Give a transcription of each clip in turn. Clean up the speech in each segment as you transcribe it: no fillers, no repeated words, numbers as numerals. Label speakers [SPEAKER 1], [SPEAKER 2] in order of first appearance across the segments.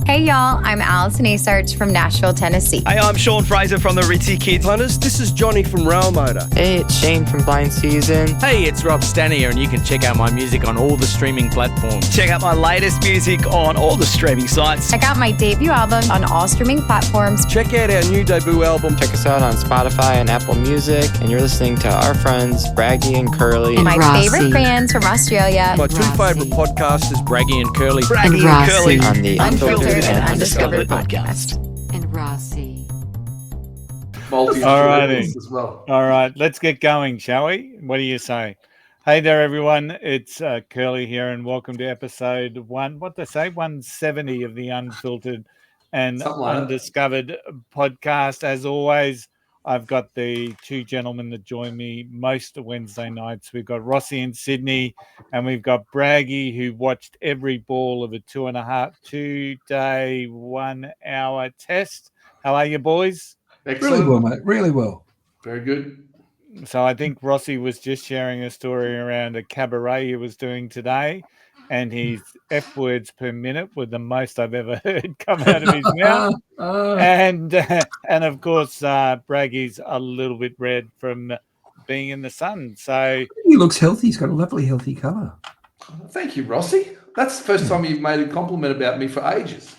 [SPEAKER 1] Hey y'all, I'm Alison Asarch from Nashville, Tennessee.
[SPEAKER 2] Hey, I'm Sean Fraser from the Ritzy Kids.
[SPEAKER 3] Hunters, this is Johnny from Rail Motor.
[SPEAKER 4] Hey, it's Shane from Blind Season.
[SPEAKER 5] Hey, it's Rob Stanier, and you can check out my music on all the streaming platforms.
[SPEAKER 2] Check out my latest music on all the streaming sites.
[SPEAKER 1] Check out my debut album on all streaming platforms.
[SPEAKER 3] Check out our new debut album.
[SPEAKER 4] Check us out on Spotify and Apple Music. And you're listening to our friends, Braggy and Curly.
[SPEAKER 1] And my
[SPEAKER 6] Rossy.
[SPEAKER 1] favorite bands from Australia.
[SPEAKER 3] My two favourite podcasters,
[SPEAKER 5] Braggy and Curly.
[SPEAKER 2] Braggy and
[SPEAKER 6] Rossy.
[SPEAKER 2] Curly.
[SPEAKER 4] On the
[SPEAKER 1] Unfiltered and Undiscovered podcast.
[SPEAKER 6] And Rossy.
[SPEAKER 7] Alrighty. As well. All right, let's get going, shall we? What do you say? Hey there, everyone. It's Curly here, and welcome to episode 170 of the Unfiltered and Undiscovered podcast. As always, I've got the two gentlemen that join me most Wednesday nights. We've got Rossy in Sydney, and we've got Braggy, who watched every ball of a 2-day, 1 hour test. How are you, boys?
[SPEAKER 8] Excellent. Really well, mate. Really well.
[SPEAKER 7] Very good. So I think Rossy was just sharing a story around a cabaret he was doing today, and his F words per minute were the most I've ever heard come out of his mouth. And of course, Braggy's a little bit red from being in the sun. So
[SPEAKER 8] he looks healthy. He's got a lovely, healthy colour.
[SPEAKER 9] Thank you, Rossy. That's the first time you've made a compliment about me for ages.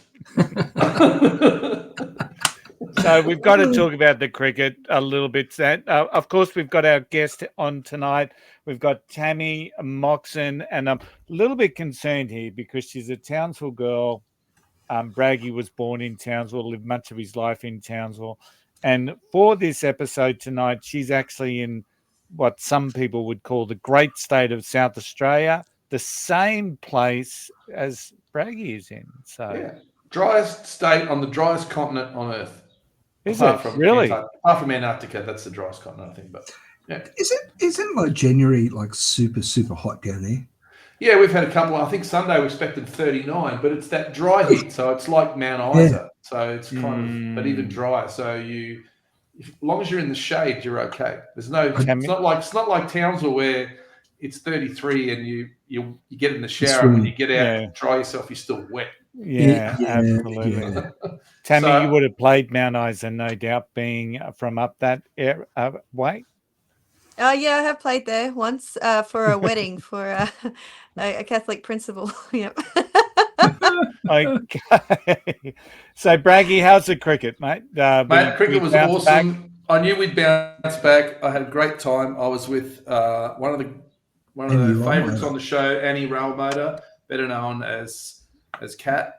[SPEAKER 7] So we've got to talk about the cricket a little bit. Of course, we've got our guest on tonight. We've got Tammy Moxon, and I'm a little bit concerned here because she's a Townsville girl. Braggy was born in Townsville, lived much of his life in Townsville. And for this episode tonight, she's actually in what some people would call the great state of South Australia, the same place as Braggy is in. So,
[SPEAKER 9] yeah. Driest state on the driest continent on Earth.
[SPEAKER 7] Is it really?
[SPEAKER 9] Apart from Antarctica, that's the driest continent, I think. But yeah,
[SPEAKER 8] Isn't like January like super hot down there?
[SPEAKER 9] Yeah, we've had a couple. I think Sunday we expected 39, but it's that dry heat, so it's like Mount Isa. Yeah. So it's kind of, but even drier. So as long as you're in the shade, you're okay. There's no. It's not like Townsville where it's 33 and you get in the shower and when you get out and dry yourself, you're still wet.
[SPEAKER 7] Yeah, absolutely. Yeah. Tammy, you would have played Mount Isa, no doubt, being from up that way.
[SPEAKER 10] Oh, yeah, I have played there once for a wedding for a Catholic principal. Yep.
[SPEAKER 7] Okay. So, Braggy, how's the cricket, mate?
[SPEAKER 9] Mate, cricket was awesome. Back? I knew we'd bounce back. I had a great time. I was with one of the favourites on the show, Annie Railmotor, better known as Kat.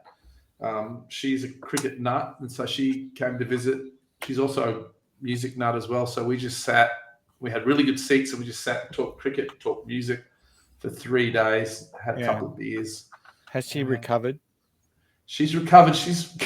[SPEAKER 9] She's a cricket nut, and so she came to visit. She's also a music nut as well. So we just sat. We had really good seats, and we just sat and talked cricket, talked music for 3 days. Had a couple of beers.
[SPEAKER 7] Has she recovered?
[SPEAKER 9] She's recovered. She's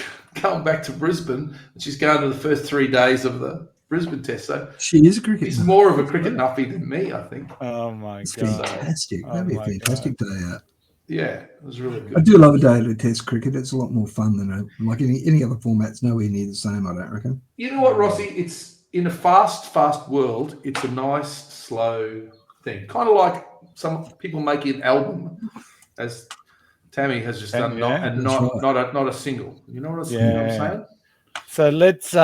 [SPEAKER 9] going back to Brisbane, and she's going to the first 3 days of the Brisbane test. So
[SPEAKER 8] she is a cricket.
[SPEAKER 9] She's more of a cricket nuffy than me, I think.
[SPEAKER 7] Oh my
[SPEAKER 8] God!
[SPEAKER 7] Fantastic.
[SPEAKER 8] That'd be a fantastic day out.
[SPEAKER 9] Yeah, it was really good.
[SPEAKER 8] I do love a day of test cricket. It's a lot more fun than like any other format's nowhere near the same, I don't reckon.
[SPEAKER 9] You know what, Rossy? It's in a fast world, it's a nice, slow thing. Kind of like some people make an album, as Tammy has just done, not a single. You know what I'm saying?
[SPEAKER 7] So let's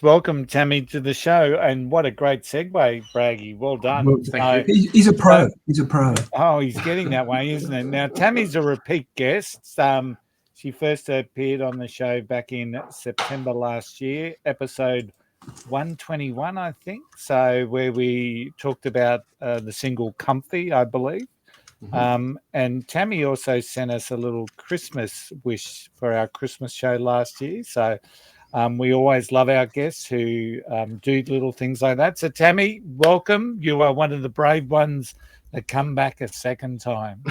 [SPEAKER 7] welcome Tammy to the show, and what a great segue, Braggy. Well done.
[SPEAKER 8] Well, thank you. He's a pro. He's a pro.
[SPEAKER 7] Oh, he's getting that way, isn't it? Now, Tammy's a repeat guest. She first appeared on the show back in September last year, episode 121, I think. So where we talked about the single "Comfy," I believe. Mm-hmm. And Tammy also sent us a little Christmas wish for our Christmas show last year. So. We always love our guests who do little things like that. So, Tammy, welcome. You are one of the brave ones that come back a second time.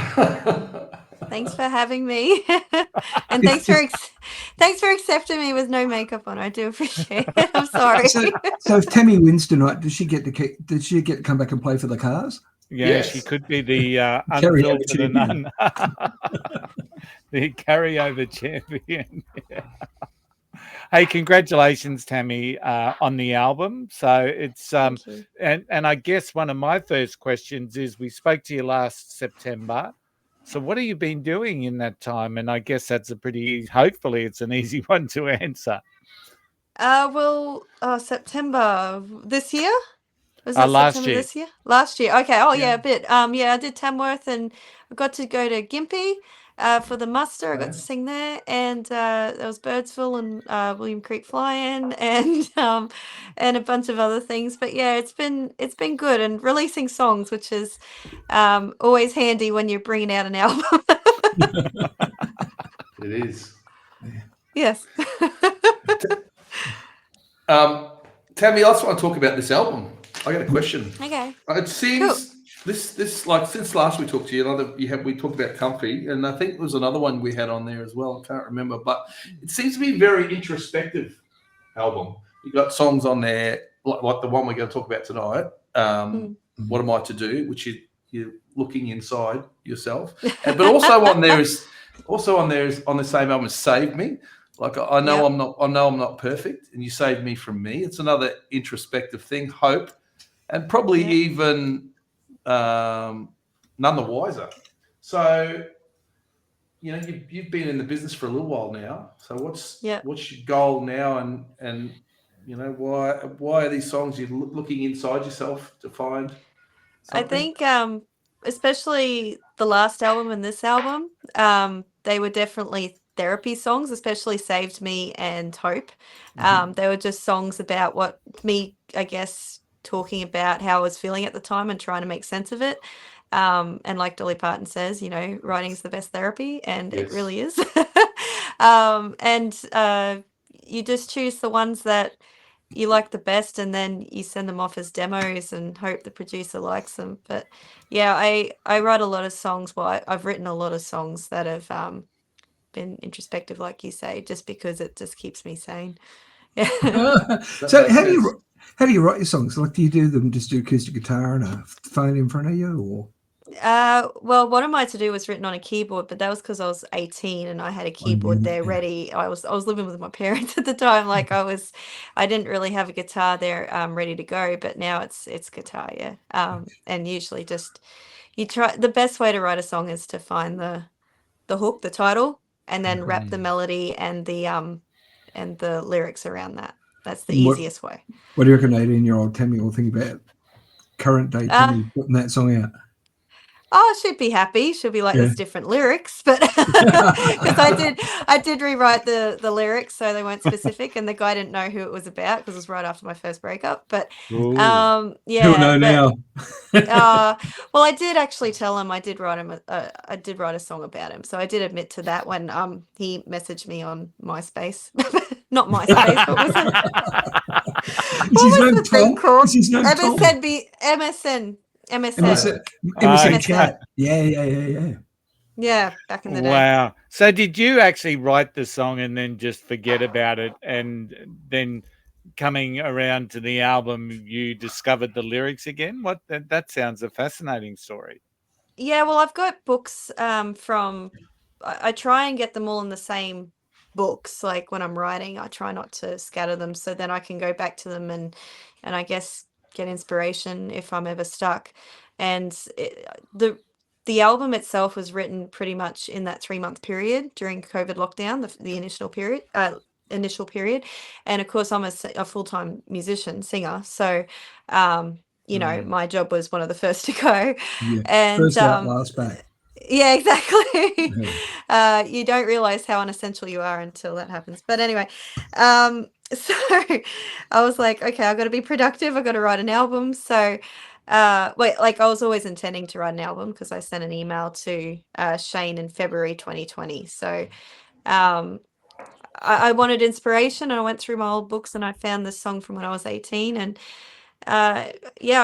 [SPEAKER 10] Thanks for having me, and thanks for accepting me with no makeup on. I do appreciate it. I'm sorry.
[SPEAKER 8] So if Tammy wins tonight, does she get to come back and play for the Cars?
[SPEAKER 7] Yeah, yes. She could be the Unfiltered and the carryover champion. Yeah. Hey, congratulations, Tammy, on the album. So it's and I guess one of my first questions is we spoke to you last September. So what have you been doing in that time? And I guess that's hopefully it's an easy one to answer.
[SPEAKER 10] September this year. Was it
[SPEAKER 7] Last
[SPEAKER 10] September
[SPEAKER 7] year.
[SPEAKER 10] this year? Last year. Okay. Oh yeah,
[SPEAKER 7] Yeah.
[SPEAKER 10] a bit. Yeah, I did Tamworth and I got to go to Gympie for the muster. I got to sing there, and there was Birdsville and William Creek Fly-In and a bunch of other things. But yeah, it's been good, and releasing songs, which is always handy when you're bringing out an album.
[SPEAKER 9] It is.
[SPEAKER 10] Yes.
[SPEAKER 9] Tammy, I just want to talk about this album. I got a question.
[SPEAKER 10] Okay.
[SPEAKER 9] It seems this like since last we talked to you, we talked about Comfy, and I think there was another one we had on there as well. I can't remember, but it seems to be a very introspective album. You got songs on there like the one we're going to talk about tonight. What am I to do? Which you're looking inside yourself, but also on there is on the same album as Save Me. Like I know I'm not perfect, and you saved me from me. It's another introspective thing, hope, and probably even none the wiser. So, you've been in the business for a little while now. So what's your goal now, and why are these songs you're looking inside yourself to find something?
[SPEAKER 10] I think especially the last album and this album, they were definitely therapy songs, especially Saved Me and Hope. They were just songs about I guess, talking about how I was feeling at the time and trying to make sense of it. And like Dolly Parton says, writing is the best therapy, and it really is. You just choose the ones that you like the best, and then you send them off as demos and hope the producer likes them. But yeah, I write a lot of songs. Well, I've written a lot of songs that have been introspective, like you say, just because it just keeps me sane.
[SPEAKER 8] So how do you write your songs? Like, do you do them just do acoustic guitar and a phone in front of you, or?
[SPEAKER 10] Well, What Am I to Do was written on a keyboard, but that was because I was 18 and I had a keyboard there ready. I was living with my parents at the time. Like I didn't really have a guitar there ready to go, but now it's guitar, yeah. And usually just the best way to write a song is to find the hook, the title, and then wrap the melody and the lyrics around that. That's the easiest way.
[SPEAKER 8] What do you reckon 18-year-old Tammy will think about current day Tammy putting that song out?
[SPEAKER 10] Oh, she'd be happy. She'll be like, there's different lyrics, but because I did rewrite the lyrics so they weren't specific, and the guy didn't know who it was about because it was right after my first breakup. But
[SPEAKER 8] He'll know now.
[SPEAKER 10] Well, I did actually tell him I did write a song about him, so I did admit to that when he messaged me on MySpace, not MySpace, but was it? What was the thing called? MSN.
[SPEAKER 8] MSN chat. Yeah.
[SPEAKER 10] Yeah, back in the day.
[SPEAKER 7] Wow. So did you actually write the song and then just forget about it, and then coming around to the album you discovered the lyrics again? That sounds a fascinating story.
[SPEAKER 10] Yeah, well, I've got books from I try and get them all in the same books. Like when I'm writing, I try not to scatter them, so then I can go back to them and I guess get inspiration if I'm ever stuck. And the album itself was written pretty much in that 3-month period during COVID lockdown, the initial period. And of course, I'm a full-time musician, singer, so my job was one of the first to go.
[SPEAKER 8] Yeah.
[SPEAKER 10] And
[SPEAKER 8] first out, last back.
[SPEAKER 10] Yeah, exactly. You don't realize how unessential you are until that happens. But anyway, so I was like, okay, I've got to be productive. I've got to write an album. So, I was always intending to write an album because I sent an email to Shane in February 2020. So, I wanted inspiration, and I went through my old books and I found this song from when I was 18, and I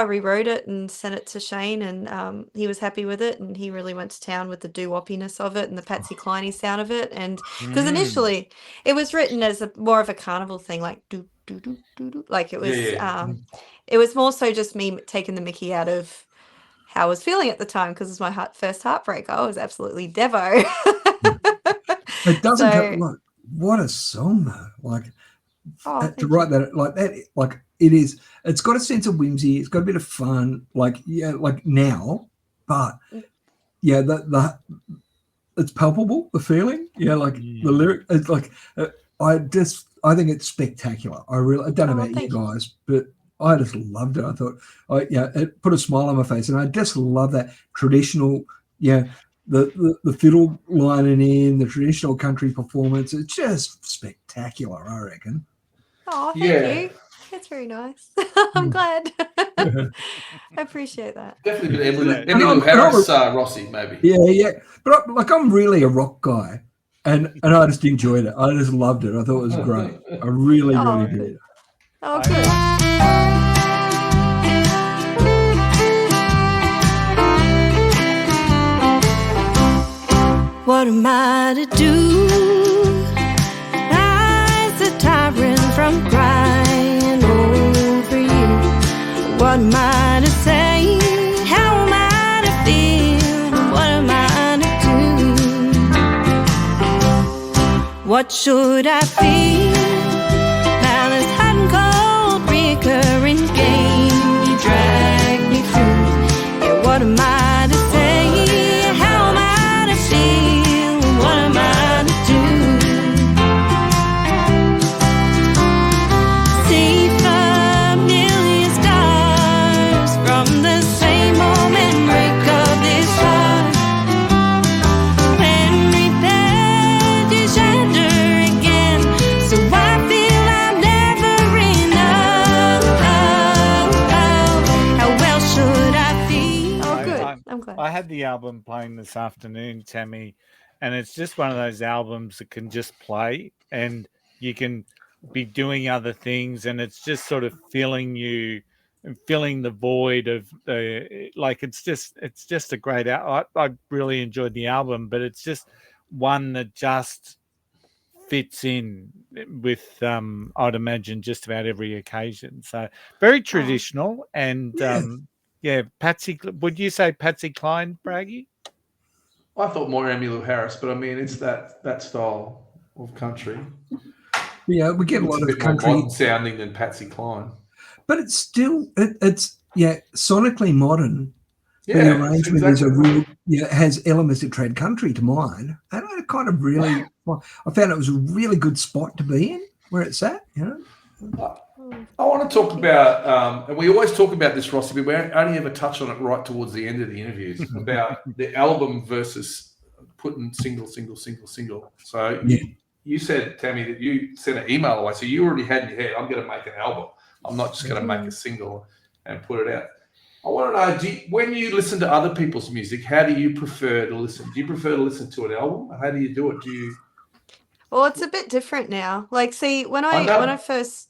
[SPEAKER 10] rewrote it and sent it to Shane, and he was happy with it, and he really went to town with the doo-woppiness of it and the Patsy Cliney sound of it. And because initially it was written as more of a carnival thing, like do do do do do, like it was it was more so just me taking the mickey out of how I was feeling at the time, because it was my first heartbreak. I was absolutely devo.
[SPEAKER 8] It doesn't what a song though, like to write that like that, like it is. It's got a sense of whimsy. It's got a bit of fun, like now, but the it's palpable, the feeling. Yeah, like the lyric. It's like I think it's spectacular. I don't know about you guys, but I just loved it. I thought, it put a smile on my face, and I just love that traditional, the fiddle lining in, the traditional country performance. It's just spectacular, I reckon.
[SPEAKER 10] Oh, thank you. That's very nice. I'm glad. I appreciate that.
[SPEAKER 9] Definitely a bit Emmylou Harris, Rossy, maybe.
[SPEAKER 8] Yeah. But I'm really a rock guy, and I just enjoyed it. I just loved it. I thought it was great. I really did.
[SPEAKER 10] Oh, good.
[SPEAKER 6] What am I to do? Rise a tyrant from crying over you. What am I to say? How am I to feel? What am I to do? What should I feel? Now this hot and cold recurring game you drag me through. Yeah, what am I to say? How am I to feel? What am I to do? See familiar stars from the same moment break of this heart. When repaired you shatter again, so I feel I'm never enough. How well should I feel?
[SPEAKER 10] Oh, good. I'm glad.
[SPEAKER 7] I had the album playing this afternoon, Tammy, and it's just one of those albums that can just play and you can be doing other things, and it's just sort of filling you and filling the void of it's just a great I really enjoyed the album, but it's just one that just fits in with I'd imagine just about every occasion. So very traditional and Patsy, would you say Patsy Cline, Braggy?
[SPEAKER 9] I thought more Emmylou Harris, but I mean it's that style of country.
[SPEAKER 8] Yeah, we get a lot of country
[SPEAKER 9] more modern sounding than Patsy Cline,
[SPEAKER 8] but it's still it's sonically modern.
[SPEAKER 9] Yeah,
[SPEAKER 8] the arrangement is a real has elements of trad country to mine, and I kind of really I found it was a really good spot to be in where it's at.
[SPEAKER 9] I want to talk about, and we always talk about this, Rossy, but we only ever touch on it right towards the end of the interviews about the album versus putting single. So you said, Tammy, that you sent an email away. So you already had in your head, I'm going to make an album. I'm not just going to make a single and put it out. I want to know, when you listen to other people's music, how do you prefer to listen? Do you prefer to listen to an album? How do you do it?
[SPEAKER 10] Well, it's a bit different now. Like, see, when I first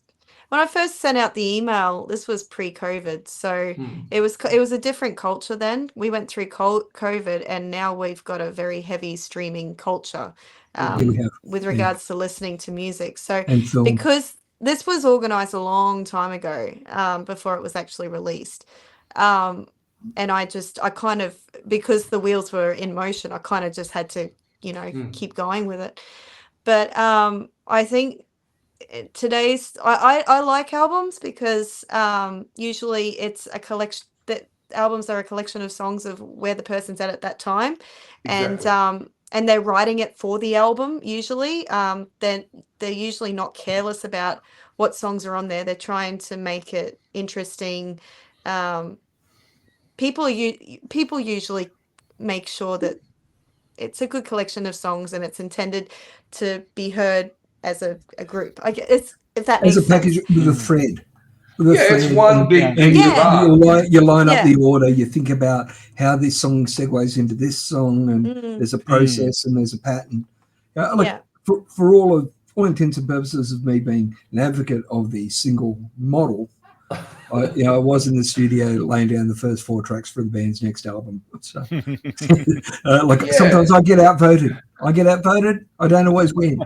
[SPEAKER 10] sent out the email, this was pre-COVID, so it was a different culture then. We went through COVID, and now we've got a very heavy streaming culture with regards to listening to music. So because this was organized a long time ago, before it was actually released, and I kind of, because the wheels were in motion, I kind of just had to keep going with it. But I think today's I like albums because usually it's a collection, that albums are a collection of songs of where the person's at that time. Exactly. And they're writing it for the album usually. They're usually not careless about what songs are on there. They're trying to make it interesting. People usually make sure that it's a good collection of songs and it's intended to be heard as a group. I guess, if that makes sense. As a package
[SPEAKER 8] with a thread.
[SPEAKER 9] It's one big thing.
[SPEAKER 8] You line up the order. You think about how this song segues into this song, and there's a process and there's a pattern. For all intents and purposes of me being an advocate of the single model, I was in the studio laying down the first 4 tracks for the band's next album. So, sometimes I get outvoted. I don't always win.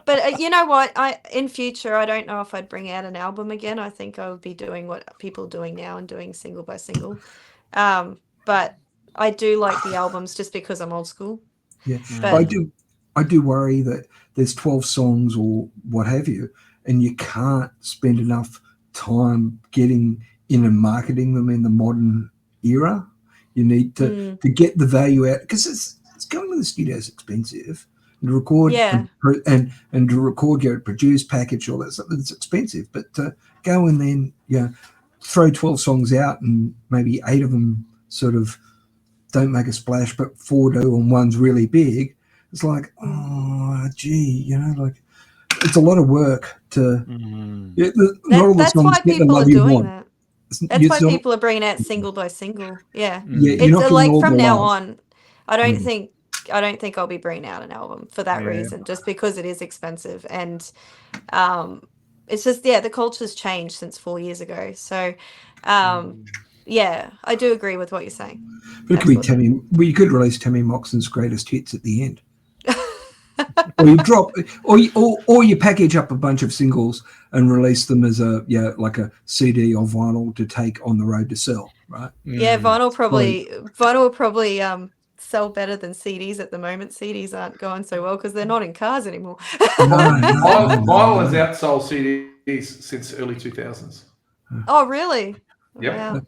[SPEAKER 10] But you know what? In future, I don't know if I'd bring out an album again. I think I would be doing what people are doing now and doing single by single. But I do like the albums just because I'm old school.
[SPEAKER 8] Yeah, but I do worry that there's 12 songs or what have you, and you can't spend enough time getting in and marketing them in the modern era. You need to get the value out, because it's going to the studio is expensive. And to record and to record, get it produced, package, all that stuff, it's expensive. But to go and then throw 12 songs out and maybe 8 of them sort of don't make a splash, but 4 do and one's really big. It's like, oh, gee, like it's a lot of work to. Not all the songs
[SPEAKER 10] why
[SPEAKER 8] get the
[SPEAKER 10] people
[SPEAKER 8] love
[SPEAKER 10] are
[SPEAKER 8] you
[SPEAKER 10] doing
[SPEAKER 8] want.
[SPEAKER 10] that. That's why people are bringing out single by single. Yeah,
[SPEAKER 8] it's
[SPEAKER 10] like from now on, I don't think I'll be bringing out an album for that reason, just because it is expensive, and it's just the culture's changed since 4 years ago. So, yeah, I do agree with what you're saying.
[SPEAKER 8] But it could be Tammy. Well, you could release Tammy Moxon's greatest hits at the end. Or you drop, or you package up a bunch of singles and release them as like a CD or vinyl to take on the road to sell, right?
[SPEAKER 10] Yeah, vinyl will probably sell better than CDs at the moment. CDs aren't going so well because they're not in cars anymore.
[SPEAKER 9] Vinyl has outsold CDs since early 2000s.
[SPEAKER 10] Oh, really?
[SPEAKER 9] Yep.
[SPEAKER 10] Wow.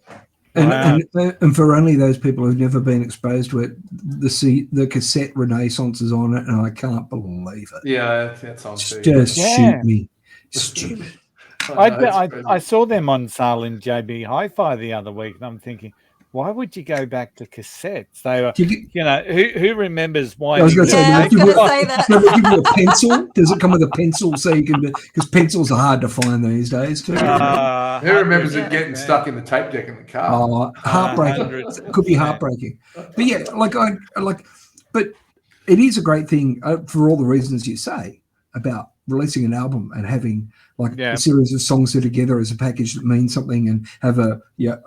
[SPEAKER 8] And for only those people who've never been exposed to it, the cassette renaissance is on it, and I can't believe it.
[SPEAKER 9] Yeah, that's on too.
[SPEAKER 8] Just shoot me. Stupid.
[SPEAKER 7] I saw them on sale in JB Hi-Fi the other week, and I'm thinking, why would you go back to cassettes? They were, who remembers why?
[SPEAKER 8] I was going to say,
[SPEAKER 10] I was going to say that.
[SPEAKER 8] Does it give you a pencil? Does it come with a pencil so you can? Because pencils are hard to find these days too.
[SPEAKER 9] Who remembers it getting stuck in the tape deck in the car?
[SPEAKER 8] Oh, heartbreaking. It could be heartbreaking. But yeah, but it is a great thing for all the reasons you say about releasing an album and having a series of songs that are together as a package that means something and have a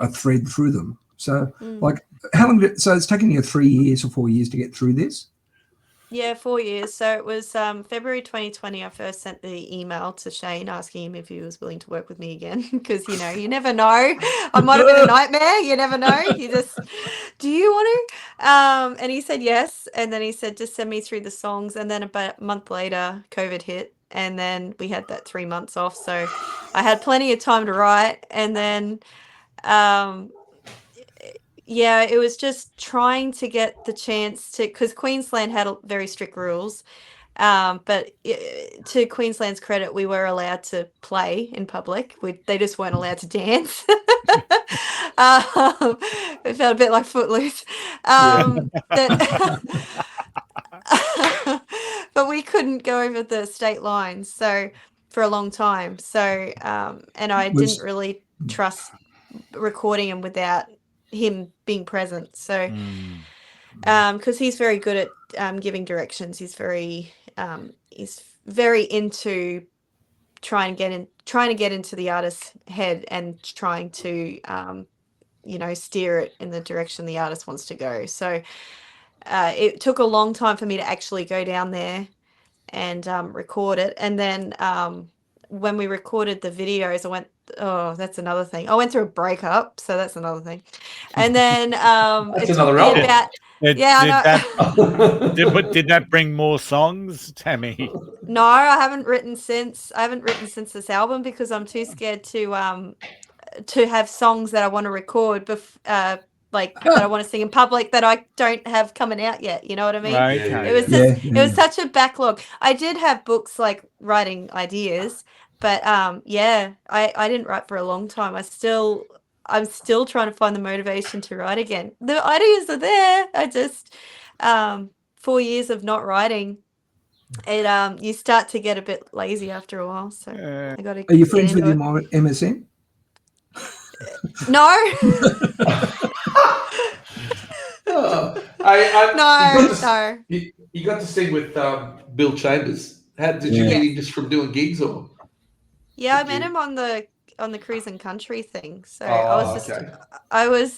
[SPEAKER 8] thread through them. So how long so it's taken you 3 years or 4 years to get through this?
[SPEAKER 10] Yeah, 4 years. So it was February 2020. I first sent the email to Shane asking him if he was willing to work with me again, because you never know. I might have been a nightmare. You never know. You just, do you want to? And he said yes. And then he said, just send me through the songs. And then about a month later, COVID hit, and then we had that 3 months off. So I had plenty of time to write. And then it was just trying to get the chance to, because Queensland had very strict rules, but to Queensland's credit, we were allowed to play in public. They just weren't allowed to dance. It felt a bit like Footloose. But we couldn't go over the state lines for a long time. So, and I didn't really trust recording him without him being present, so because he's very good at giving directions. He's very into trying to get into the artist's head and trying to steer it in the direction the artist wants to go. So it took a long time for me to actually go down there and record it. And then when we recorded the videos, I went, oh, that's another thing. I went through a breakup, so that's another thing. And then
[SPEAKER 9] that's another album.
[SPEAKER 7] Did that bring more songs, Tammy?
[SPEAKER 10] No, I haven't written since this album, because I'm too scared to have songs that I want to record that I want to sing in public that I don't have coming out yet. You know what I mean?
[SPEAKER 7] Okay.
[SPEAKER 10] It was such a backlog. I did have books writing ideas, but I didn't write for a long time. I'm still trying to find the motivation to write again. The ideas are there. I just 4 years of not writing, you start to get a bit lazy after a while. So I got to.
[SPEAKER 8] Are you friends with him on MSN?
[SPEAKER 10] No.
[SPEAKER 9] No. You got to sing with Bill Chambers. How did you meet him, just from doing gigs, or?
[SPEAKER 10] Yeah, I met him on the Cruise and Country thing. So I was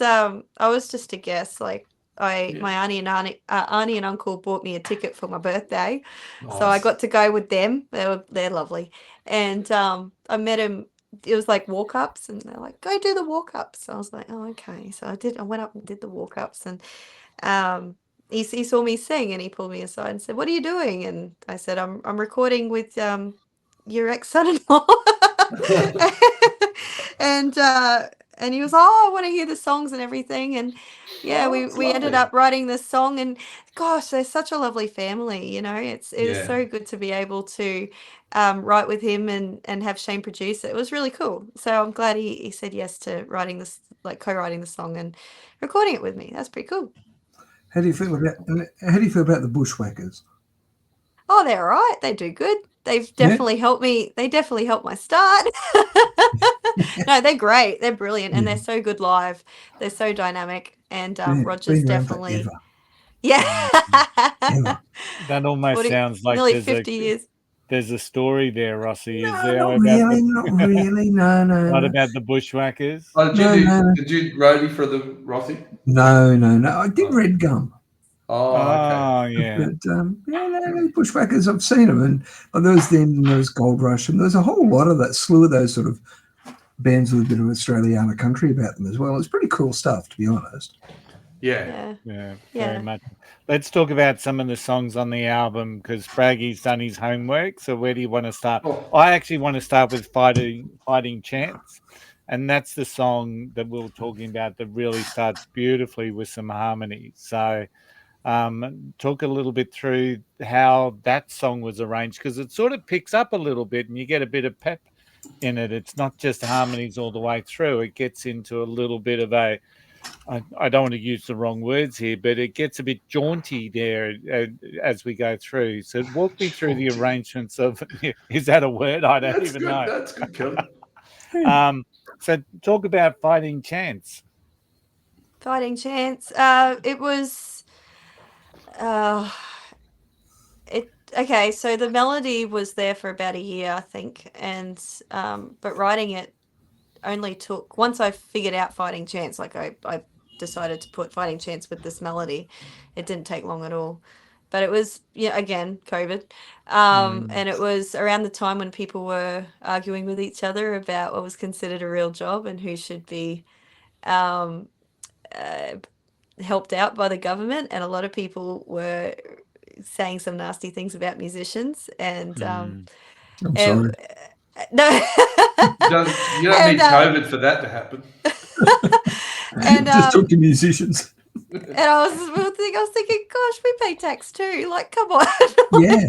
[SPEAKER 10] just a guest. My auntie and uncle bought me a ticket for my birthday, so I got to go with them. They're lovely, and I met him. It was like walk-ups, and they're like, go do the walk-ups. So I was like, oh, okay. So I went up and did the walk-ups, and he saw me sing, and he pulled me aside and said, what are you doing? And I said, I'm recording with your ex-son-in-law. and and he was, oh, I want to hear the songs and everything. And yeah, we ended up writing this song, and gosh, they're such a lovely family. You know, it is so good to be able to write with him and have Shane produce it. It was really cool. So I'm glad he said yes to writing this, like co-writing the song and recording it with me. That's pretty cool.
[SPEAKER 8] How do you feel about the Bushwhackers?
[SPEAKER 10] Oh, they're all right. They do good. They've definitely helped me. They definitely helped my start. No, they're great. They're brilliant, and they're so good live. They're so dynamic, and Roger's definitely. Yeah.
[SPEAKER 7] That almost sounds like
[SPEAKER 10] nearly 50 years.
[SPEAKER 7] There's a story there, Rossy.
[SPEAKER 8] No,
[SPEAKER 7] Is there
[SPEAKER 8] not
[SPEAKER 7] about
[SPEAKER 8] really, not really. No.
[SPEAKER 7] Not about the Bushwhackers?
[SPEAKER 9] Oh, did you roadie for the Rossy?
[SPEAKER 8] No. I did Red Gum.
[SPEAKER 9] Oh, okay.
[SPEAKER 7] Yeah.
[SPEAKER 8] But the Bushwhackers, I've seen them, and there was them, there was Gold Rush, and there was a whole lot of that slew of those sort of bands with a bit of Australiana country about them as well. It's pretty cool stuff, to be honest.
[SPEAKER 9] Yeah,
[SPEAKER 7] very much. Let's talk about some of the songs on the album, because Braggy's done his homework. So where do you want to start? I actually want to start with Fighting Chance, and that's the song that we were talking about that really starts beautifully with some harmony. So talk a little bit through how that song was arranged, because it sort of picks up a little bit and you get a bit of pep in it. It's not just harmonies all the way through. It gets into a little bit of a, I don't want to use the wrong words here, but it gets a bit jaunty there as we go through. So walk me through the arrangements of, is that a word? I don't even know.
[SPEAKER 9] That's good, Kelly.
[SPEAKER 7] So talk about Fighting Chance.
[SPEAKER 10] Fighting Chance. It was... okay, so the melody was there for about a year, I think, and but writing it only took, once I figured out Fighting Chance, like I decided to put Fighting Chance with this melody. It didn't take long at all, but it was, again, COVID, and it was around the time when people were arguing with each other about what was considered a real job and who should be helped out by the government, and a lot of people were saying some nasty things about musicians, and
[SPEAKER 8] I'm sorry.
[SPEAKER 10] No,
[SPEAKER 9] you don't need COVID for that to happen.
[SPEAKER 10] And
[SPEAKER 8] just talk to musicians.
[SPEAKER 10] And I was thinking, gosh, we pay tax too. Like, come on.
[SPEAKER 8] Yeah.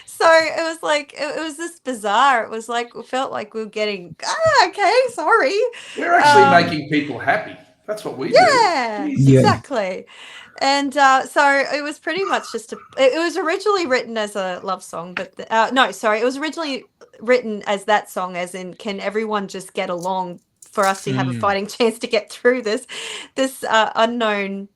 [SPEAKER 10] So it was like, it was this bizarre. It was like, it felt like we were getting, okay, sorry.
[SPEAKER 9] We're actually making people happy. That's what we do.
[SPEAKER 10] Yeah, exactly. And so it was pretty much just it was originally written as a love song, but it was originally written as that song, as in, can everyone just get along for us to have a fighting chance to get through this unknown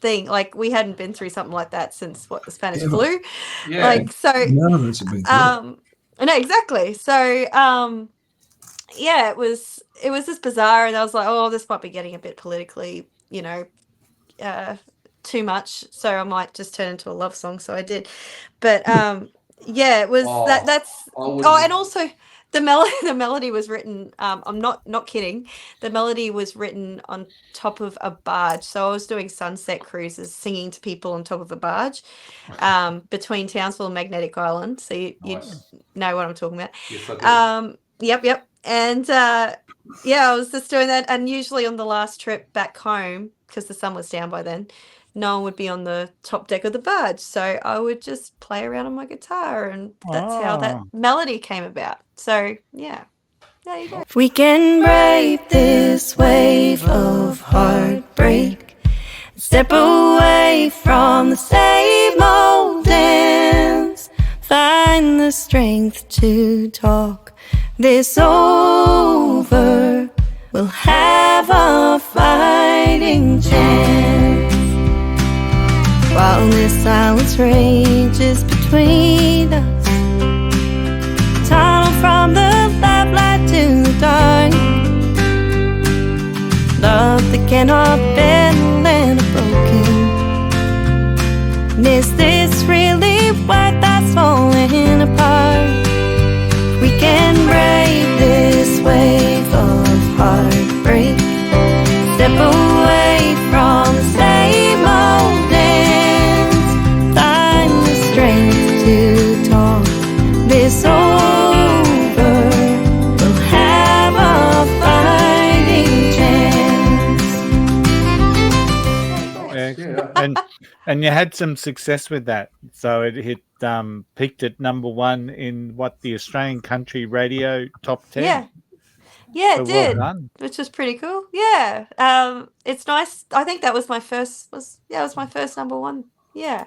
[SPEAKER 10] thing. Like, we hadn't been through something like that since the Spanish flu.
[SPEAKER 9] Yeah.
[SPEAKER 10] Like, so
[SPEAKER 8] none of us have been through it.
[SPEAKER 10] No, exactly. So it was this bizarre, and I was like, oh, this might be getting a bit politically, too much, so I might just turn into a love song. So I did, but it was and also the melody was written, I'm not kidding, the melody was written on top of a barge. So I was doing sunset cruises, singing to people on top of a barge, between Townsville and Magnetic Island. So you know what I'm talking about.
[SPEAKER 9] Yes, I do.
[SPEAKER 10] Yep. And I was just doing that, and usually on the last trip back home, because the sun was down by then, no one would be on the top deck of the barge, so I would just play around on my guitar, and that's how that melody came about. So there you go.
[SPEAKER 6] If we can brave this wave of heartbreak, step away from the same old dance, find the strength to talk this over, we'll have a fighting chance. While this silence rages between us, tunnel from the lamplight to the dark, love that cannot bend and broken. Is this really worth us falling apart? We can brave this wave of heartbreak, step away from the same old dance, find the strength to talk this over, we'll have a fighting chance.
[SPEAKER 7] And you had some success with that. So it hit peaked at #1 in the Australian country radio top 10.
[SPEAKER 10] Yeah,
[SPEAKER 7] So
[SPEAKER 10] it
[SPEAKER 7] well
[SPEAKER 10] did,
[SPEAKER 7] done.
[SPEAKER 10] which was pretty cool. Yeah, it's nice. I think that was my first. It was my first #1. Yeah,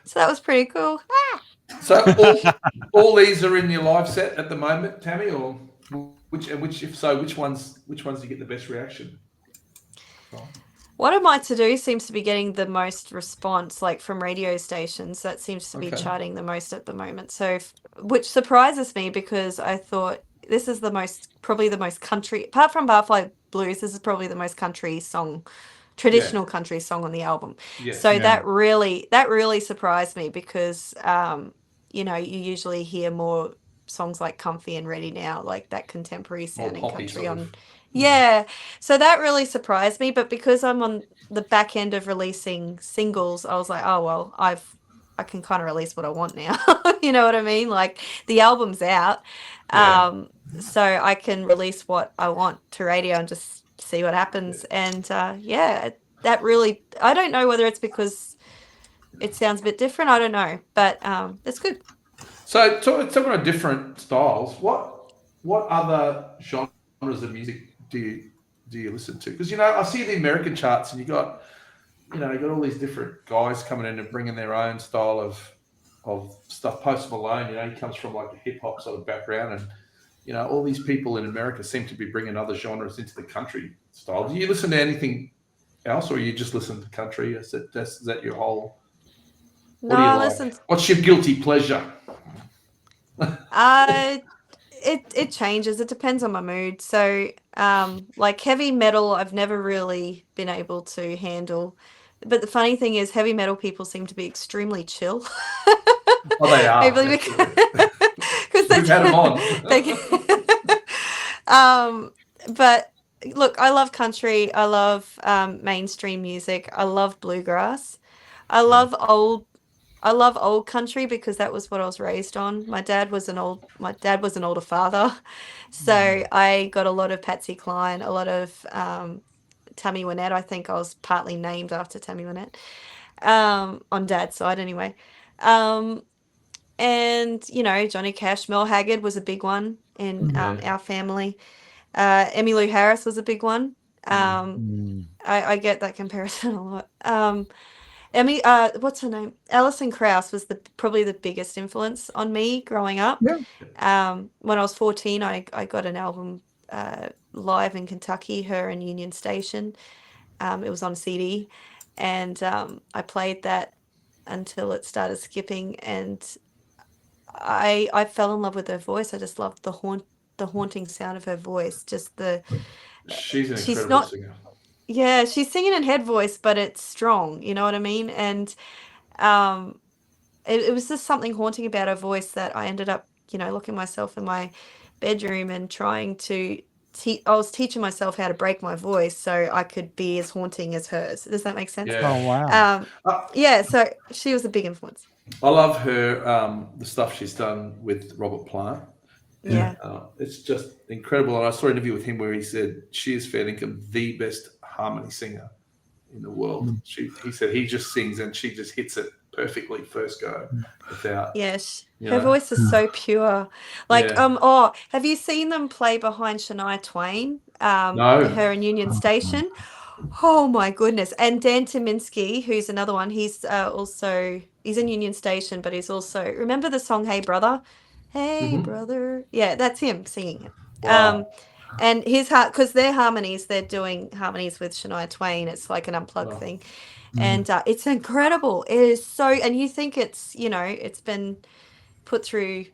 [SPEAKER 10] so that was pretty cool.
[SPEAKER 9] So all these are in your live set at the moment, Tammy, or which if so, which ones do you get the best reaction from?
[SPEAKER 10] What Am I to Do seems to be getting the most response, like from radio stations. That seems to be charting the most at the moment. So, which surprises me because I thought this is probably the most country, apart from Barfly Blues, this is probably the most country song, traditional country song on the album. So that really surprised me because, you usually hear more songs like Comfy and Ready Now, like that contemporary sounding country on. Yeah, so that really surprised me. But because I'm on the back end of releasing singles, I was like, oh well, I can kind of release what I want now. You know what I mean? Like the album's out, so I can release what I want to radio and just see what happens. And that really, I don't know whether it's because it sounds a bit different. I don't know, but it's good.
[SPEAKER 9] So talking about different styles, what other genres of music do you listen to? Because I see the American charts, and you got all these different guys coming in and bringing their own style of stuff. Post Malone, he comes from like a hip hop sort of background, and all these people in America seem to be bringing other genres into the country style. Do you listen to anything else, or you just listen to country? Is that your whole? What do you like? What's your guilty pleasure?
[SPEAKER 10] It changes. It depends on my mood. So, like heavy metal, I've never really been able to handle. But the funny thing is, heavy metal people seem to be extremely chill.
[SPEAKER 9] Well, they are.
[SPEAKER 10] Maybe because
[SPEAKER 9] we've had them on.
[SPEAKER 10] But look, I love country. I love mainstream music. I love bluegrass. I love old country because that was what I was raised on. My dad was an older father. So I got a lot of Patsy Cline, a lot of Tammy Wynette. I think I was partly named after Tammy Wynette, on Dad's side anyway. And Johnny Cash, Mel Haggard was a big one in our family. Emmylou Harris was a big one. I get that comparison a lot. What's her name? Alison Krauss was probably the biggest influence on me growing up. Yeah. When I was 14, I got an album live in Kentucky, her and Union Station. It was on CD, and I played that until it started skipping, and I fell in love with her voice. I just loved the haunting sound of her voice.
[SPEAKER 9] She's an incredible singer.
[SPEAKER 10] Yeah, she's singing in head voice, but it's strong. You know what I mean? And it was just something haunting about her voice that I ended up, locking myself in my bedroom and trying to. I was teaching myself how to break my voice so I could be as haunting as hers. Does that make sense?
[SPEAKER 9] Yeah.
[SPEAKER 7] Oh wow.
[SPEAKER 10] So she was a big influence.
[SPEAKER 9] I love her, the stuff she's done with Robert Plant.
[SPEAKER 10] Yeah.
[SPEAKER 9] It's just incredible. And I saw an interview with him where he said she is fair income the best harmony singer in the world. He said he just sings and she just hits it perfectly first go without.
[SPEAKER 10] Yes, her voice is so pure. Like have you seen them play behind Shania Twain?
[SPEAKER 9] No.
[SPEAKER 10] Her in Union Station. Oh my goodness! And Dan Tyminski, who's another one. He's in Union Station, but he's also, remember the song "Hey Brother." Hey brother, yeah, that's him singing it.
[SPEAKER 9] Wow.
[SPEAKER 10] And his heart, because they're harmonies, they're doing harmonies with Shania Twain. It's like an unplugged thing, and it's incredible. It is so, and you think it's it's been put through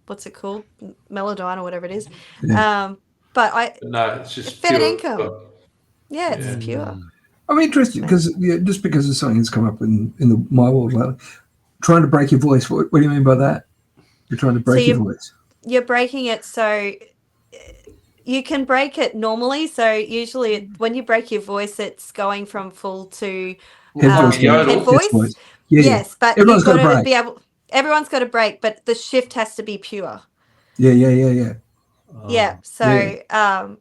[SPEAKER 10] what's it called, Melodyne or whatever it is, but
[SPEAKER 9] no, it's just
[SPEAKER 10] fair
[SPEAKER 9] pure
[SPEAKER 10] income. Yeah, it's pure.
[SPEAKER 8] I'm interested because just because of something that's come up in my world lately, trying to break your voice. What do you mean by that? You're trying to break your voice. You're
[SPEAKER 10] breaking it so you can break it normally. So usually when you break your voice, it's going from full to head voice. Yes, but everyone's got to be able. Everyone's got to break, but the shift has to be pure.
[SPEAKER 8] Yeah.
[SPEAKER 10] Yeah. So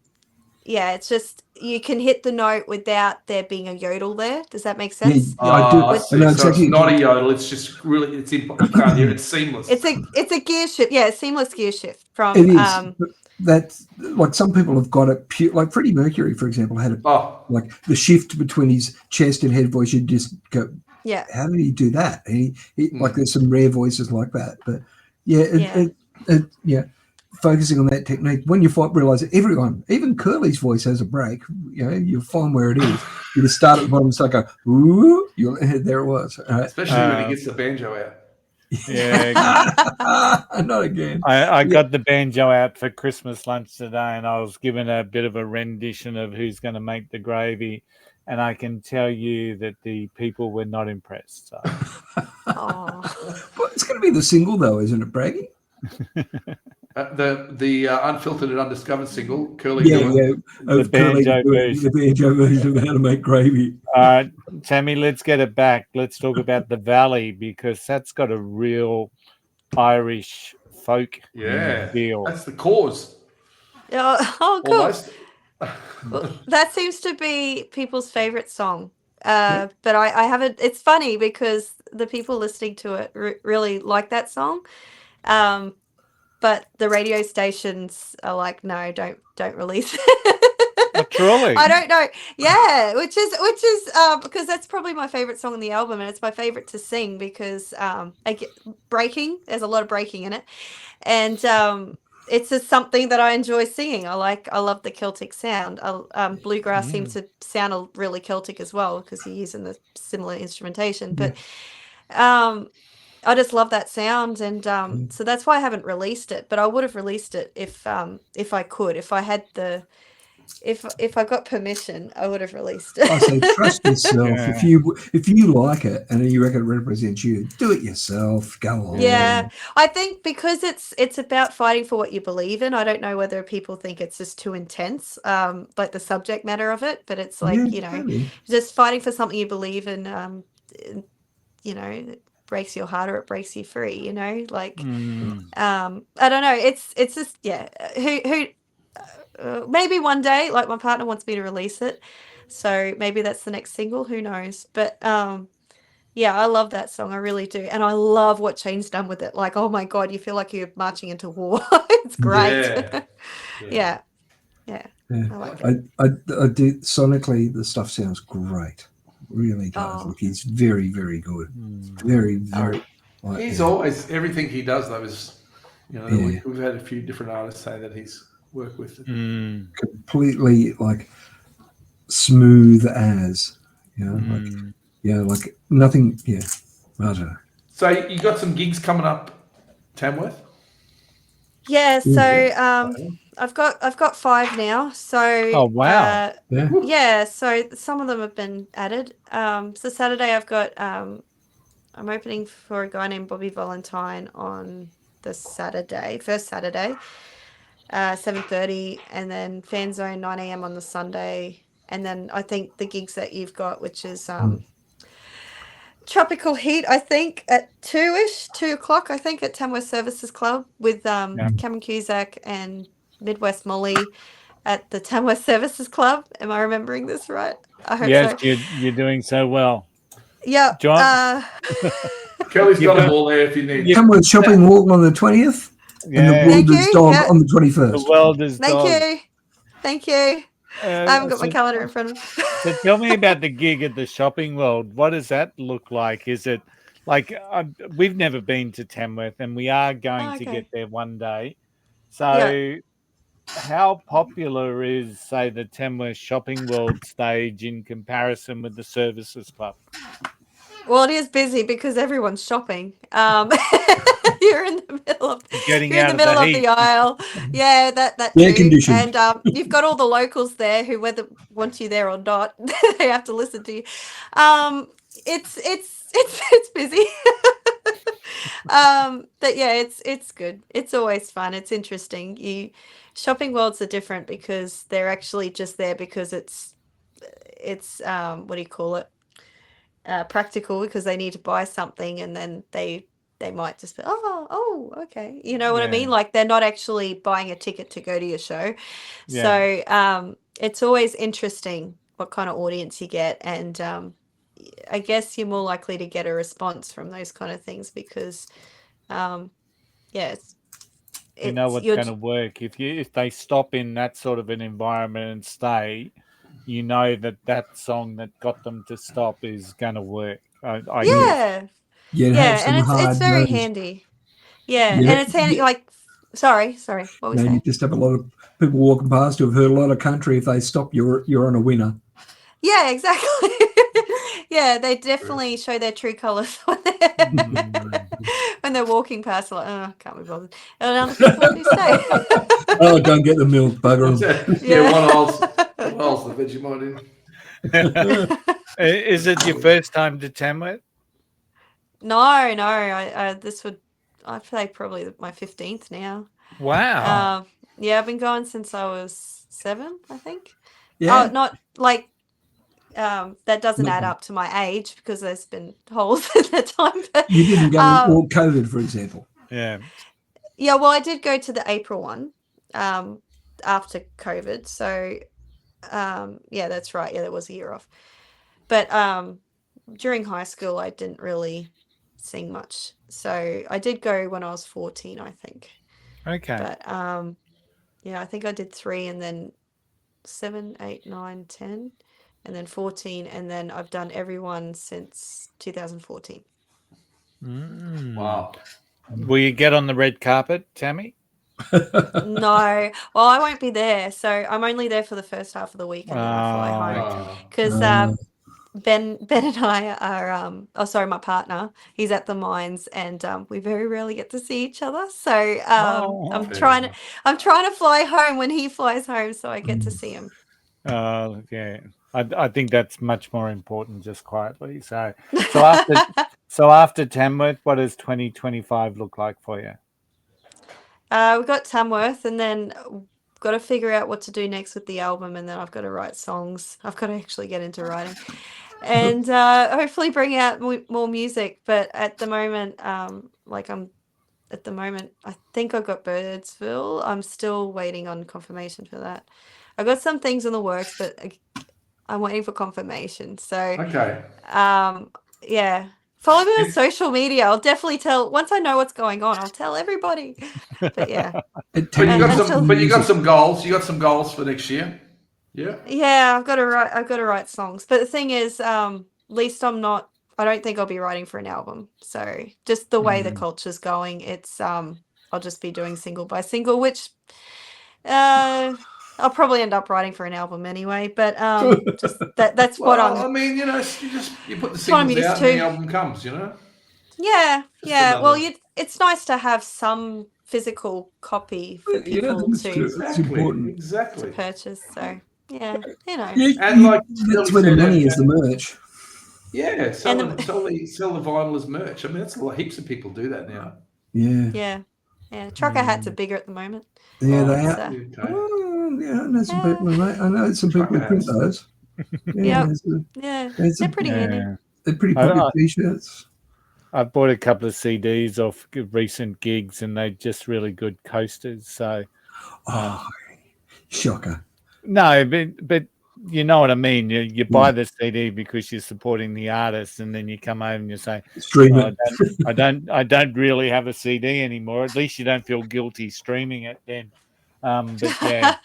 [SPEAKER 10] yeah, it's just you can hit the note without there being a yodel there. Does that make sense?
[SPEAKER 8] I do.
[SPEAKER 9] I see. So it's not a yodel. It's just really, you can't hear it. It's seamless.
[SPEAKER 10] It's a gear shift. Yeah, seamless gear shift from.
[SPEAKER 8] It is. That's like some people have got it pure. Like Freddie Mercury, for example, had like the shift between his chest and head voice. You just go,
[SPEAKER 10] yeah.
[SPEAKER 8] How did he do that? He like there's some rare voices like that, but yeah, focusing on that technique. When you realize that everyone, even Curly's voice has a break, you'll find where it is. You just start at the bottom and start go, ooh, there it was.
[SPEAKER 9] Especially when he gets the banjo out.
[SPEAKER 7] Yeah.
[SPEAKER 8] Not again.
[SPEAKER 7] I got the banjo out for Christmas lunch today, and I was given a bit of a rendition of Who's Going to Make the Gravy, and I can tell you that the people were not impressed. So.
[SPEAKER 8] Well, it's going to be the single, though, isn't it, Braggy?
[SPEAKER 9] The Unfiltered and Undiscovered single, Curly.
[SPEAKER 8] The banjo version of How to Make Gravy.
[SPEAKER 7] Tammy, let's get it back. Let's talk about the Valley, because that's got a real Irish folk feel.
[SPEAKER 9] That's the cause.
[SPEAKER 10] Oh, cool. Well, that seems to be people's favorite song. But I haven't. It's funny because the people listening to it really like that song. But the radio stations are like, no, don't release it.
[SPEAKER 7] Truly,
[SPEAKER 10] I don't know. Yeah, which is because that's probably my favorite song on the album, and it's my favorite to sing because breaking. There's a lot of breaking in it, and it's just something that I enjoy singing. I love the Celtic sound. Bluegrass seems to sound really Celtic as well because you're using the similar instrumentation, but. I just love that sound, and so that's why I haven't released it. But I would have released it if I could, if I had if I got permission, I would have released it.
[SPEAKER 8] I say trust yourself. If you like it and you reckon it represents you, do it yourself. Go on.
[SPEAKER 10] Yeah, I think because it's about fighting for what you believe in. I don't know whether people think it's just too intense, like the subject matter of it, but it's like just fighting for something you believe in. It breaks your heart or it breaks you free, like I don't know, it's just who maybe one day, like my partner wants me to release it, so maybe that's the next single, who knows, but I love that song, I really do, and I love what Shane's done with it. Like, oh my god, you feel like you're marching into war. It's great. Yeah. I like it.
[SPEAKER 8] I do sonically, the stuff sounds great. Really does. Like, he's very, very good. Very, very.
[SPEAKER 9] He's always, everything he does though is, we've had a few different artists say that he's worked with
[SPEAKER 8] completely like smooth as, like nothing. Yeah, I don't know.
[SPEAKER 9] So you got some gigs coming up, Tamworth?
[SPEAKER 10] Yeah. So I've got 5 now. So
[SPEAKER 7] oh wow,
[SPEAKER 10] so some of them have been added. So Saturday I've got I'm opening for a guy named Bobby Valentine on the first Saturday, 7:30, and then Fan Zone 9 a.m. on the Sunday, and then I think the gigs that you've got, which is Tropical Heat, I think at 2 o'clock, I think, at Tamworth Services Club with Cameron Cusack and Midwest Molly at the Tamworth Services Club. Am I remembering this right? I hope so.
[SPEAKER 7] Yes, you're doing so well.
[SPEAKER 10] Yeah.
[SPEAKER 7] John?
[SPEAKER 9] Kelly's got them all there if you need.
[SPEAKER 8] Tamworth Shopping Mall on the 20th and the Wilders Dog on the 21st.
[SPEAKER 7] The Wilders Dog.
[SPEAKER 10] Thank you. I haven't got my calendar in front of me.
[SPEAKER 7] So tell me about the gig at the Shopping World. What does that look like? Is it like we've never been to Tamworth, and we are going to get there one day. So how popular is, say, the Tamworth Shopping World stage in comparison with the Services Club?
[SPEAKER 10] Well, it is busy because everyone's shopping. You're in the middle of the aisle. Yeah, that
[SPEAKER 8] air conditioning.
[SPEAKER 10] And you've got all the locals there who, whether want you there or not, they have to listen to you. It's busy. But yeah, it's good. It's always fun. It's interesting. Shopping worlds are different because they're actually just there because it's what do you call it? Practical, because they need to buy something, and then they might just be, okay, you know what I mean? Like, they're not actually buying a ticket to go to your show. So it's always interesting what kind of audience you get, and I guess you're more likely to get a response from those kind of things because,
[SPEAKER 7] You know what's
[SPEAKER 10] you're
[SPEAKER 7] going to work if they stop in that sort of an environment and stay. You know that song that got them to stop is going to work. I guess.
[SPEAKER 8] You'd have
[SPEAKER 10] yeah,
[SPEAKER 8] some
[SPEAKER 10] and it's
[SPEAKER 8] hard
[SPEAKER 10] very
[SPEAKER 8] nosed.
[SPEAKER 10] handy. Yeah,
[SPEAKER 8] Yeah,
[SPEAKER 10] and it's handy.
[SPEAKER 8] yeah.
[SPEAKER 10] Like, sorry, what was
[SPEAKER 8] You
[SPEAKER 10] that?
[SPEAKER 8] just have a lot of people walking past who have heard a lot of country. If they stop, you're on a winner.
[SPEAKER 10] Yeah, exactly. Yeah, they definitely show their true colours when they're walking past. Like, oh, can't be bothered. And other people do stay.
[SPEAKER 8] Oh, don't get the milk, bugger 'em.
[SPEAKER 9] Yeah, one hole's the Vegemite in.
[SPEAKER 7] Is it your first time to Tamworth?
[SPEAKER 10] No. I'd say probably my 15th now.
[SPEAKER 7] Wow.
[SPEAKER 10] Yeah, I've been going since I was 7, I think.
[SPEAKER 8] Yeah.
[SPEAKER 10] Oh, not like that doesn't add up to my age because there's been holes in the time. But,
[SPEAKER 8] You didn't go all COVID, for example.
[SPEAKER 7] Yeah.
[SPEAKER 10] Yeah, well, I did go to the April one after COVID. So, yeah, that's right. Yeah, there was a year off. But during high school, I didn't really sing much. So I did go when I was 14, I think.
[SPEAKER 7] Okay.
[SPEAKER 10] But yeah, I think I did 3 and then 7, 8, 9, 10, and then 14. And then I've done everyone since 2014.
[SPEAKER 9] Wow.
[SPEAKER 7] Will you get on the red carpet, Tammy?
[SPEAKER 10] No. Well, I won't be there. So I'm only there for the first half of the week and then I fly home. Because Ben and I are, my partner, he's at the mines and we very rarely get to see each other. So I'm trying to fly home when he flies home so I get to see him.
[SPEAKER 7] Yeah. I think that's much more important, just quietly. So after Tamworth, what does 2025 look like for you?
[SPEAKER 10] We've got Tamworth, and then got to figure out what to do next with the album, and then I've got to write songs. I've got to actually get into writing, and hopefully bring out more music. But at the moment, I think I've got Birdsville. I'm still waiting on confirmation for that. I've got some things in the works, but I'm waiting for confirmation. So,
[SPEAKER 9] okay.
[SPEAKER 10] Yeah. Follow me on social media. I'll definitely tell once I know what's going on. I'll tell everybody. But yeah.
[SPEAKER 9] But you got some goals. You got some goals for next year. Yeah.
[SPEAKER 10] Yeah, I've got to write songs. But the thing is, at least I don't think I'll be writing for an album. So just the way the culture's going, it's I'll just be doing single by single, which I'll probably end up writing for an album anyway, but just that's what I'm.
[SPEAKER 9] I mean, you put the singles out and the album comes,
[SPEAKER 10] Yeah, yeah. Well, it's nice to have some physical copy for people to purchase. So yeah,
[SPEAKER 9] and
[SPEAKER 8] that's where the money is, the merch.
[SPEAKER 9] Yeah, sell the vinyl as merch. I mean, that's heaps of people do that now.
[SPEAKER 10] Yeah. Trucker hats are bigger at the moment.
[SPEAKER 8] Yeah, they are. Yeah, I know some people. I know some people who print those.
[SPEAKER 10] Yeah, they're pretty handy.
[SPEAKER 8] They're pretty popular t-shirts.
[SPEAKER 7] I bought a couple of CDs off recent gigs, and they're just really good coasters. So,
[SPEAKER 8] shocker.
[SPEAKER 7] No, but you know what I mean. You buy the CD because you're supporting the artist, and then you come home and you say,
[SPEAKER 8] "Stream it."
[SPEAKER 7] I don't really have a CD anymore. At least you don't feel guilty streaming it then. But yeah.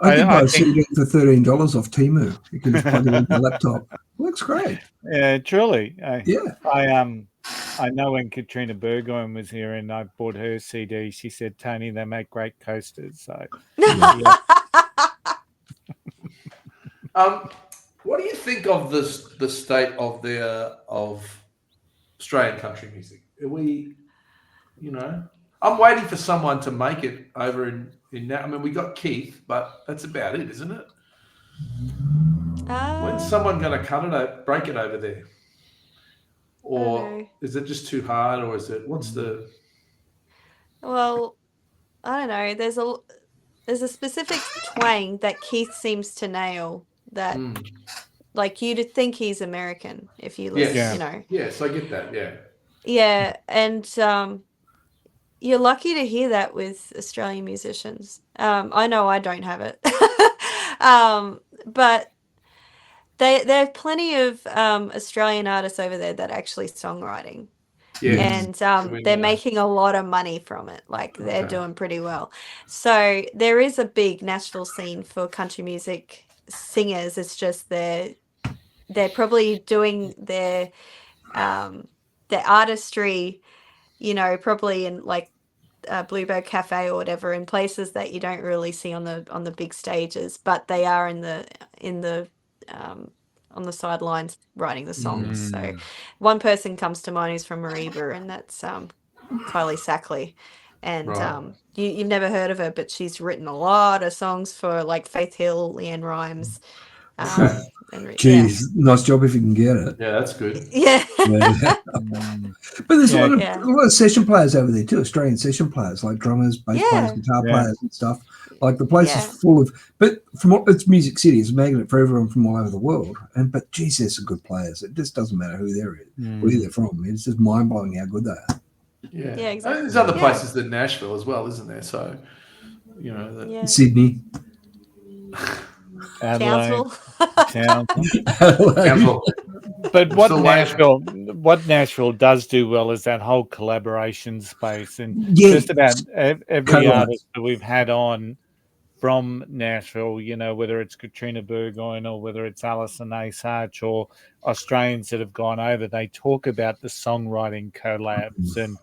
[SPEAKER 8] I did buy a CD for $13 off Temu. You can just plug it into the laptop. Looks great.
[SPEAKER 7] Yeah, truly.
[SPEAKER 8] Yeah.
[SPEAKER 7] I know when Katrina Burgoyne was here and I bought her CD, she said, "Tony, they make great coasters." So yeah.
[SPEAKER 9] What do you think of the state of of Australian country music? Are we, I'm waiting for someone to make it over in I mean, we got Keith, but that's about it, isn't it? When's someone going to break it over there? Or is it just too hard? Or is it,
[SPEAKER 10] Well, I don't know. There's a specific twang that Keith seems to nail that, like, you'd think he's American if you listen,
[SPEAKER 9] Yes, I get that, yeah.
[SPEAKER 10] Yeah, and you're lucky to hear that with Australian musicians. I know I don't have it. But there are plenty of Australian artists over there that are actually songwriting.
[SPEAKER 9] Yes.
[SPEAKER 10] And they're making a lot of money from it. Like they're doing pretty well. So there is a big Nashville scene for country music singers. It's just they're probably doing their artistry, probably in like Bluebird Cafe or whatever, in places that you don't really see on the big stages, but they are on the sidelines writing the songs. So one person comes to mind who's from Mariba, and that's Kylie Sackley. And you've never heard of her, but she's written a lot of songs for like Faith Hill, Leanne Rimes.
[SPEAKER 8] Jeez, nice job if you can get it.
[SPEAKER 9] Yeah, that's good.
[SPEAKER 10] Yeah.
[SPEAKER 8] But there's a lot of session players over there too, Australian session players, like drummers, bass players, guitar players and stuff. Like the place is full of, but it's Music City, it's a magnet for everyone from all over the world. But geez, there's some good players. It just doesn't matter who they're from. It's just mind blowing how good they are.
[SPEAKER 9] Yeah,
[SPEAKER 10] exactly.
[SPEAKER 9] There's other places than Nashville as well, isn't there? So,
[SPEAKER 8] Sydney.
[SPEAKER 10] Townsville.
[SPEAKER 7] But what Nashville does do well is that whole collaboration space, and just about every artist that we've had on from Nashville, whether it's Katrina Burgoyne or whether it's Alison, Asarch, or Australians that have gone over, they talk about the songwriting collabs and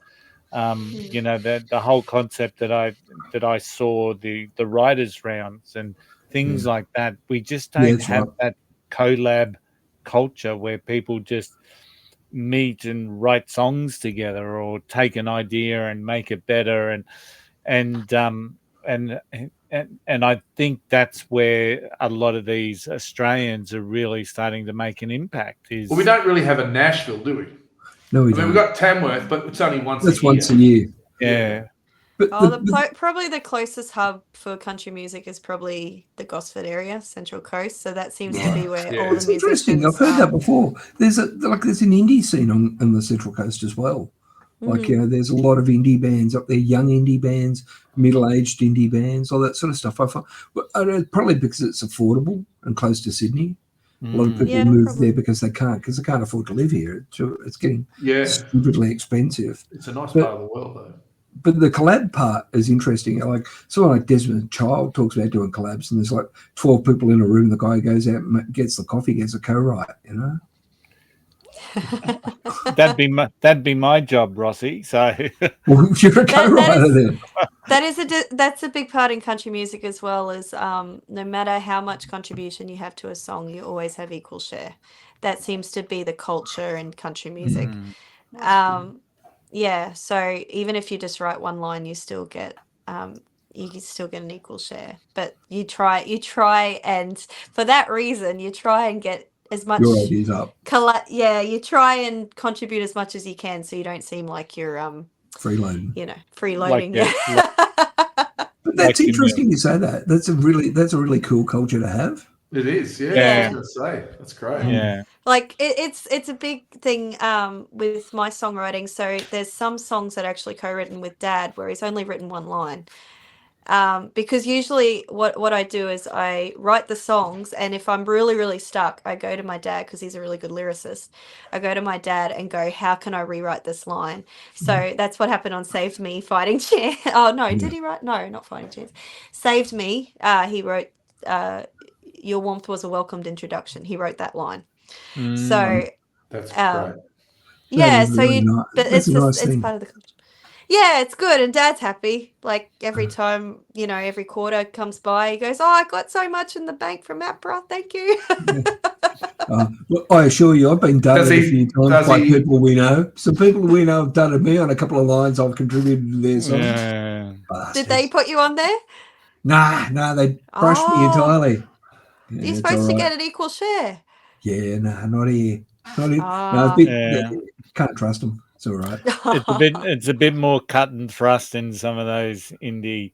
[SPEAKER 7] the whole concept that I saw, the writers' rounds and things like that. We just don't have that collab culture where people just meet and write songs together or take an idea and make it better. And I think that's where a lot of these Australians are really starting to make an impact.
[SPEAKER 9] Well, we don't really have a Nashville, do we?
[SPEAKER 8] No, we don't.
[SPEAKER 9] We've got Tamworth, but it's only once
[SPEAKER 8] That's
[SPEAKER 9] a year.
[SPEAKER 8] once a year.
[SPEAKER 7] Yeah.
[SPEAKER 10] Probably the closest hub for country music is probably the Gosford area, Central Coast. So that seems to be where all the
[SPEAKER 8] It's
[SPEAKER 10] musicians.
[SPEAKER 8] interesting. I've heard that before. There's an indie scene on the Central Coast as well. Like there's a lot of indie bands up there, young indie bands, middle-aged indie bands, all that sort of stuff. I find, probably because it's affordable and close to Sydney. A lot of people move there because they can't afford to live here. It's getting stupidly expensive.
[SPEAKER 9] It's a nice part of the world, though.
[SPEAKER 8] But the collab part is interesting. Like someone like Desmond Child talks about doing collabs, and there's like 12 people in a room. The guy goes out and gets the coffee, gets a co-write.
[SPEAKER 7] That'd be my job, Rossy. So
[SPEAKER 8] well, you're a co-writer then.
[SPEAKER 10] That's a big part in country music as well. Is no matter how much contribution you have to a song, you always have equal share. That seems to be the culture in country music. Yeah, so even if you just write one line, you still get an equal share. But you try, and for that reason, you try and get as much
[SPEAKER 8] your ideas up.
[SPEAKER 10] You try and contribute as much as you can, so you don't seem like you're
[SPEAKER 8] freeloading.
[SPEAKER 10] Freeloading.
[SPEAKER 8] But that's interesting you say that. That's a really cool culture to have.
[SPEAKER 9] It is, yeah. I was going to say, that's great.
[SPEAKER 7] Yeah.
[SPEAKER 10] Like it's a big thing with my songwriting. So there's some songs that are actually co-written with Dad where he's only written one line. Because usually what I do is I write the songs, and if I'm really, really stuck, I go to my dad because he's a really good lyricist. I go to my dad and go, how can I rewrite this line? So that's what happened on Saved Me, Fighting Chance. Oh, no, did he write? No, not Fighting Chance. Saved Me, he wrote, Your Warmth Was a Welcomed Introduction. He wrote that line. So
[SPEAKER 9] that's great.
[SPEAKER 10] Yeah, so
[SPEAKER 8] really nice.
[SPEAKER 10] But
[SPEAKER 8] That's
[SPEAKER 10] it's part of the culture. Yeah, it's good, and Dad's happy. Like every time, every quarter comes by, he goes, "Oh, I got so much in the bank from APRA. Thank you."
[SPEAKER 8] Well, I assure you, I've been done a few times by people we know. Some people we know have done me on a couple of lines. I've contributed to their songs.
[SPEAKER 7] Yeah.
[SPEAKER 10] Did they put you on there?
[SPEAKER 8] Nah, they brushed me entirely. Yeah,
[SPEAKER 10] you're supposed to get an equal share.
[SPEAKER 8] Yeah, not here. Can't trust them. It's all right.
[SPEAKER 7] It's a bit more cut and thrust in some of those indie,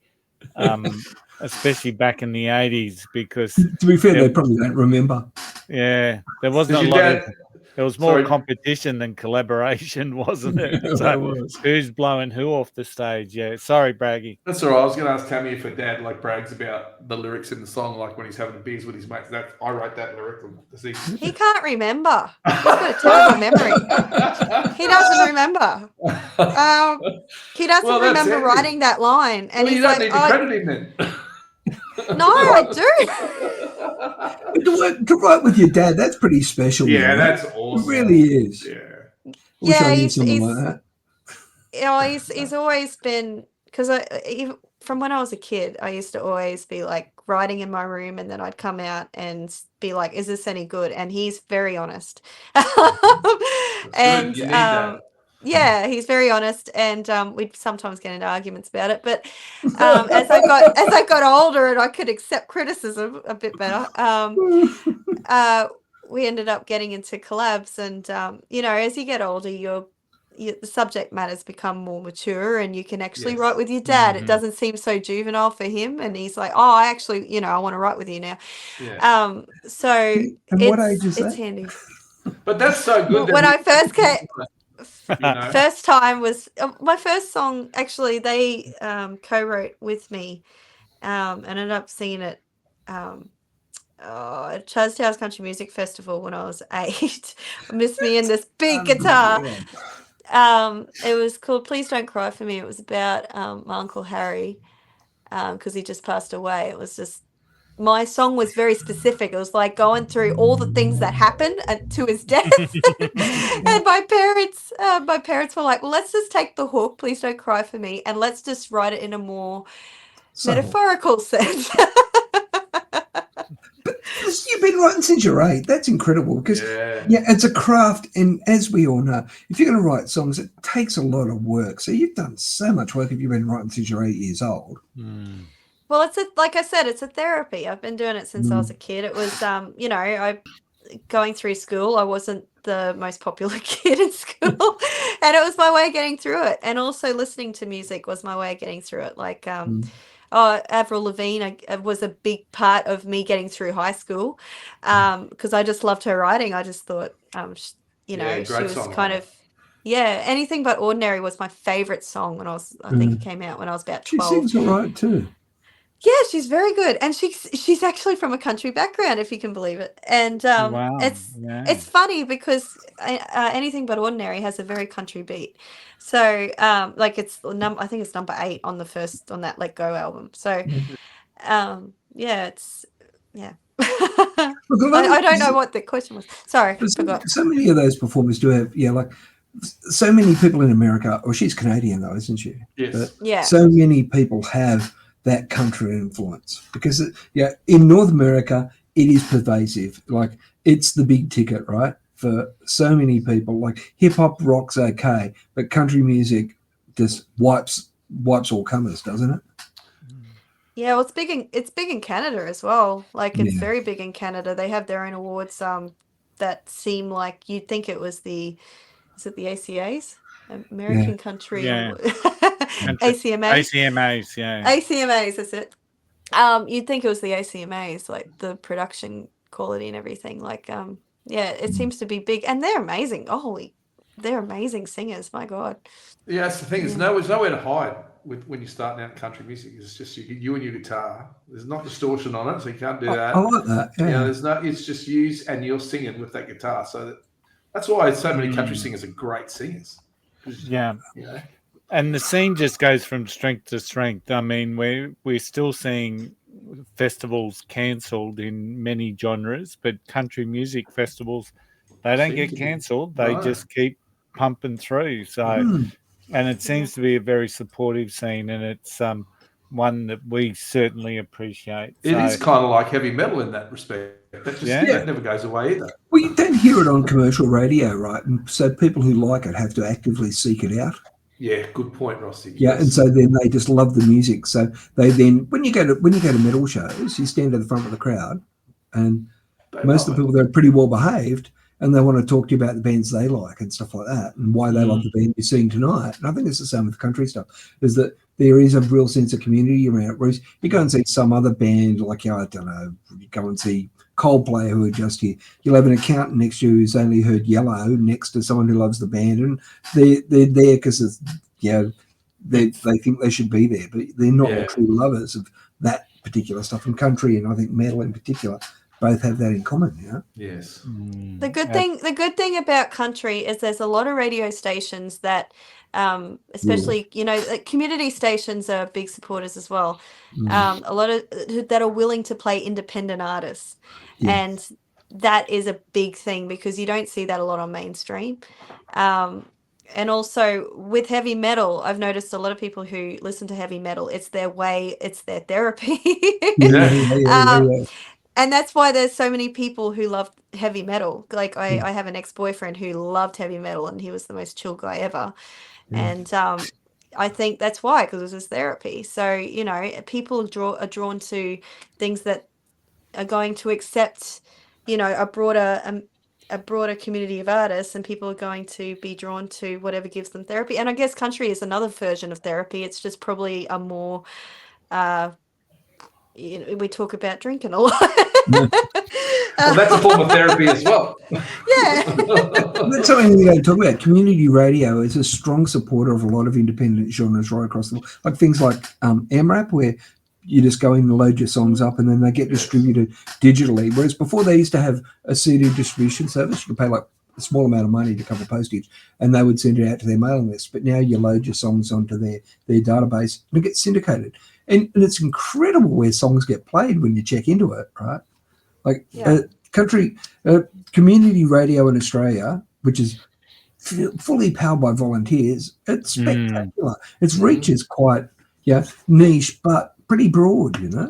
[SPEAKER 7] especially back in the 80s. Because
[SPEAKER 8] to be fair, they probably don't remember.
[SPEAKER 7] Yeah, there wasn't a lot of. It was more
[SPEAKER 9] Sorry.
[SPEAKER 7] competition than collaboration, wasn't it?
[SPEAKER 8] Yeah,
[SPEAKER 7] So
[SPEAKER 8] that was.
[SPEAKER 7] who's blowing who off the stage? Yeah. Sorry, Braggy.
[SPEAKER 9] That's all right. I was going to ask Tammy if her dad brags about the lyrics in the song, like when he's having beers with his mates. I wrote that lyric. Does he?
[SPEAKER 10] He can't remember. He's got a terrible memory. He doesn't remember. He doesn't
[SPEAKER 9] Well, that's
[SPEAKER 10] remember
[SPEAKER 9] it.
[SPEAKER 10] writing that line. And
[SPEAKER 9] Well, you
[SPEAKER 10] he's
[SPEAKER 9] don't
[SPEAKER 10] like,
[SPEAKER 9] need to credit him then.
[SPEAKER 10] no, I do.
[SPEAKER 8] To write with your dad, that's pretty special.
[SPEAKER 9] Yeah,
[SPEAKER 8] man.
[SPEAKER 9] that's awesome.
[SPEAKER 8] It really is.
[SPEAKER 9] Yeah.
[SPEAKER 8] Wish
[SPEAKER 10] Yeah,
[SPEAKER 8] I knew
[SPEAKER 10] he's-
[SPEAKER 8] someone
[SPEAKER 10] he's-
[SPEAKER 8] like that.
[SPEAKER 10] You know, he's always been, because from when I was a kid, I used to always be like writing in my room, and then I'd come out and be like, "Is this any good?" And he's very honest. And
[SPEAKER 9] You need that.
[SPEAKER 10] yeah, he's very honest, and we'd sometimes get into arguments about it. But as I got older and I could accept criticism a bit better, we ended up getting into collabs. And you know, as you get older, the subject matters become more mature, and you can actually
[SPEAKER 9] Yes.
[SPEAKER 10] write with your dad.
[SPEAKER 7] Mhm.
[SPEAKER 10] It doesn't seem so juvenile for him, and he's like, "Oh, I actually, you know, I want to write with you now."
[SPEAKER 9] Yeah.
[SPEAKER 10] So
[SPEAKER 8] And what age is
[SPEAKER 10] it's
[SPEAKER 8] that?
[SPEAKER 10] handy.
[SPEAKER 9] But that's so good.
[SPEAKER 10] When I first came,
[SPEAKER 9] you know?
[SPEAKER 10] first time was my first song. Actually, they co-wrote with me, and ended up singing it at Chaztown's Country Music Festival when I was 8. Miss Me in this big guitar. It was called Please Don't Cry for Me. It was about my Uncle Harry, because he just passed away. It was just, my song was very specific. It was like going through all the things that happened to his death. And my parents were like, well, let's just take the hook, Please Don't Cry for Me, and let's just write it in a more metaphorical sense.
[SPEAKER 8] You've been writing since you're 8. That's incredible because
[SPEAKER 9] Yeah.
[SPEAKER 8] it's a craft, and as we all know, if you're going to write songs, it takes a lot of work. So you've done so much work if you've been writing since you're 8 years old.
[SPEAKER 10] Well, like I said, it's a therapy. I've been doing it since I was a kid. It was, you know, going through school, I wasn't the most popular kid in school, and it was my way of getting through it. And also listening to music was my way of getting through it. Like, Avril Lavigne was a big part of me getting through high school, because I just loved her writing. I just thought, you know, she was kind of, Anything But Ordinary was my favorite song when I think it came out when I was about 12.
[SPEAKER 8] She sings all right too.
[SPEAKER 10] Yeah, she's very good, and she's actually from a country background, if you can believe it. And it's funny because Anything But Ordinary has a very country beat. So like I think it's number 8 on that Let Go album. So it's I don't know what the question was. Sorry, forgot.
[SPEAKER 8] So many of those performers do have like so many people in America. Or she's Canadian though, isn't she?
[SPEAKER 9] Yes.
[SPEAKER 10] Yeah.
[SPEAKER 8] So many people have that country influence because in North America it is pervasive. Like it's the big ticket, right? For so many people, like hip hop rock's okay, but country music just wipes all comers, doesn't it?
[SPEAKER 10] Yeah, well, it's big in Canada as well. Like it's very big in Canada. They have their own awards that seem like you'd think it was is it the ACAs? American Country ACMAs, ACMAs, that's it. You'd think it was the ACMAs, like the production quality and everything. Like it seems to be big, and they're amazing. They're amazing singers. My God.
[SPEAKER 9] Yeah, that's the thing. There's nowhere to hide when you're starting out in country music. It's just you and your guitar. There's not distortion on it, so you can't do that.
[SPEAKER 8] I like that. Yeah.
[SPEAKER 9] There's no. It's just you and you're singing with that guitar. So that's why so many country singers are great singers.
[SPEAKER 7] Yeah. And the scene just goes from strength to strength. I mean, we're still seeing festivals cancelled in many genres, but country music festivals, they don't get cancelled. They just keep pumping through. So, and it seems to be a very supportive scene, and it's one that we certainly appreciate.
[SPEAKER 9] It is kind of like heavy metal in that respect. That never goes away either.
[SPEAKER 8] Well, you don't hear it on commercial radio, right? And so people who like it have to actively seek it out.
[SPEAKER 9] Yeah, good point, Rossy.
[SPEAKER 8] Yeah, and so then they just love the music. So they then, when you go to metal shows, you stand at the front of the crowd, and most of the people there are pretty well behaved, and they want to talk to you about the bands they like and stuff like that, and why they love the band you're seeing tonight. And I think it's the same with country stuff, is that there is a real sense of community around it. Whereas you go and see some other band, like I don't know, you go and see Coldplay who are just here. You'll have an accountant next to you who's only heard Yellow next to someone who loves the band, and they're there because it's, they think they should be there, but they're not the true lovers of that particular stuff. And country, and I think metal in particular, both have that in common.
[SPEAKER 9] Yes.
[SPEAKER 10] The good thing about country is there's a lot of radio stations that, especially like community stations are big supporters as well. A lot of that are willing to play independent artists, and that is a big thing because you don't see that a lot on mainstream. And also with heavy metal, I've noticed a lot of people who listen to heavy metal, it's their way, it's their therapy. And that's why there's so many people who love heavy metal. Like I have an ex-boyfriend who loved heavy metal, and he was the most chill guy ever. And I think that's why, because it was his therapy. So, people are drawn to things that are going to accept, a broader community of artists, and people are going to be drawn to whatever gives them therapy. And I guess country is another version of therapy. It's just probably a more we talk about drinking a lot.
[SPEAKER 9] Well, that's a form of therapy as well.
[SPEAKER 8] That's something we don't talk about. Community radio is a strong supporter of a lot of independent genres right across the world. Like things like AMRAP, where you just go in and load your songs up and then they get distributed digitally. Whereas before they used to have a CD distribution service. You could pay like a small amount of money to cover postage and they would send it out to their mailing list. But now you load your songs onto their database and it gets syndicated. And it's incredible where songs get played when you check into it, right? Like community radio in Australia, which is fully powered by volunteers, it's spectacular. Its reach is quite niche, but pretty broad,
[SPEAKER 10] Yeah.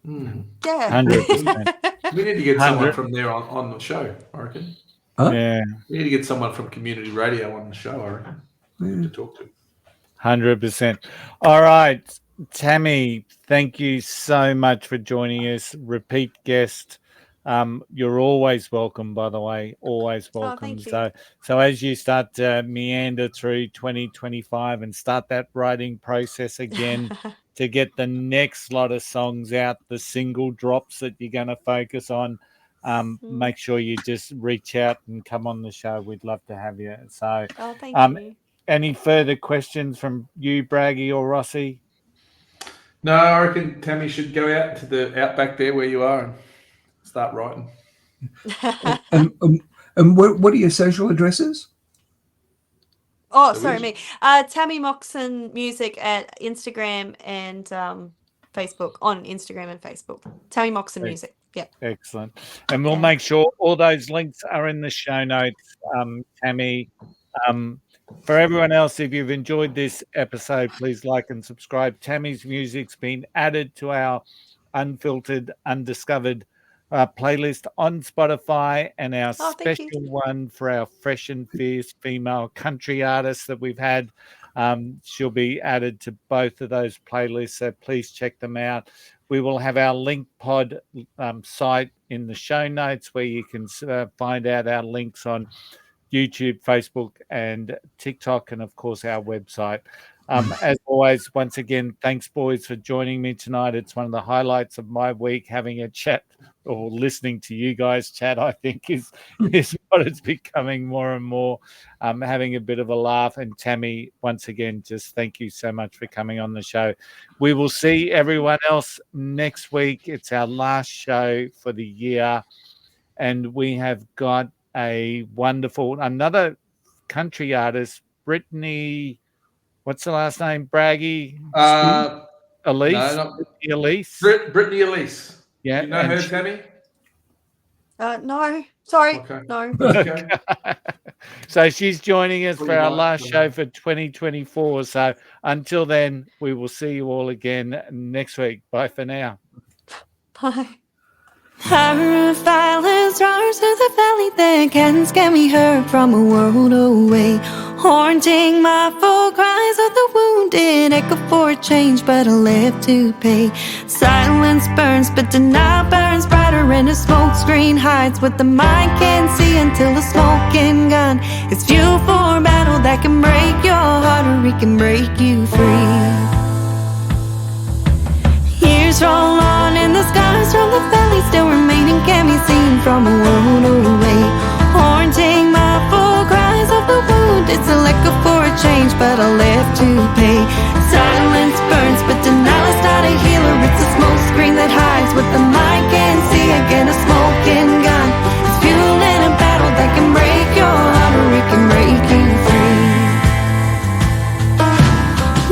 [SPEAKER 7] 100%.
[SPEAKER 9] We need to get someone from there on the show, I reckon.
[SPEAKER 7] Yeah.
[SPEAKER 9] We need to get someone from community radio on the show, I reckon, to talk to.
[SPEAKER 7] 100%. All right, Tammy, thank you so much for joining us. Repeat guest. You're always welcome, by the way. Always welcome. So as you start to meander through 2025 and start that writing process again to get the next lot of songs out, the single drops that you're going to focus on, make sure you just reach out and come on the show. We'd love to have you. So,
[SPEAKER 10] thank you.
[SPEAKER 7] Any further questions from you, Braggy or Rossy?
[SPEAKER 9] No, I reckon Tammy should go out to the outback there where you are and start writing.
[SPEAKER 8] And what are your social addresses?
[SPEAKER 10] Oh, sorry, me. Tammy Moxon Music at Instagram and Facebook. On Instagram and Facebook. Tammy Moxon Music. Yep.
[SPEAKER 7] Excellent. And we'll make sure all those links are in the show notes, Tammy. For everyone else, if you've enjoyed this episode, please like and subscribe. Tammy's music's been added to our Unfiltered, Undiscovered playlist on Spotify, and our special one for our fresh and fierce female country artists that we've had. She'll be added to both of those playlists, so please check them out. We will have our link pod site in the show notes where you can find out our links on YouTube, Facebook, and TikTok, and of course our website. As always, once again, thanks, boys, for joining me tonight. It's one of the highlights of my week, having a chat or listening to you guys chat, I think is what it's becoming more and more, having a bit of a laugh. And Tammy, once again, just thank you so much for coming on the show. We will see everyone else next week. It's our last show for the year, and we have got another country artist, Brittany. What's the last name? Braggy? Elise?
[SPEAKER 9] No,
[SPEAKER 7] Elise?
[SPEAKER 9] Brittany Elise.
[SPEAKER 7] Yeah.
[SPEAKER 9] You know her, Tammy?
[SPEAKER 10] No. Sorry.
[SPEAKER 9] Okay.
[SPEAKER 10] No.
[SPEAKER 9] Okay.
[SPEAKER 7] So she's joining us for our last show for 2024. So until then, we will see you all again next week. Bye for now.
[SPEAKER 10] Bye.
[SPEAKER 6] Her violence roars through the valley that can scare me, heard from a world away, haunting my full cries of the wounded, echo for a change, but I left to pay. Silence burns, but denial burns brighter, and a smoke screen hides what the mind can't see until the smoking gun is fuel for battle that can break your heart or it can break you free. Years roll on in the sky, scars from the valley still remain and can be seen from a world away. Haunting my full cries of the wound. It's a echo for a change, but I left to pay. Silence burns, but denial is not a healer. It's a smoke screen that hides what the mind can see. Again, a smoking gun. It's fuel in a battle that can break your heart or it can break you free.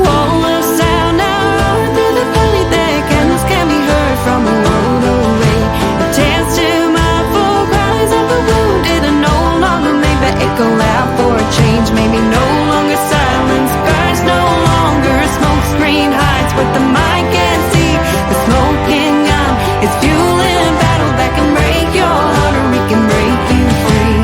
[SPEAKER 6] Wall of sound now roar through the valley. Their candles can be heard from a world away. It tends to my full cries of the wounded and no longer made, but echo loud for a change. Maybe no longer silence burns, no longer a smoke screen hides what the mind can see. The smoking gun is fuel in a battle that can break your heart or it can break you free.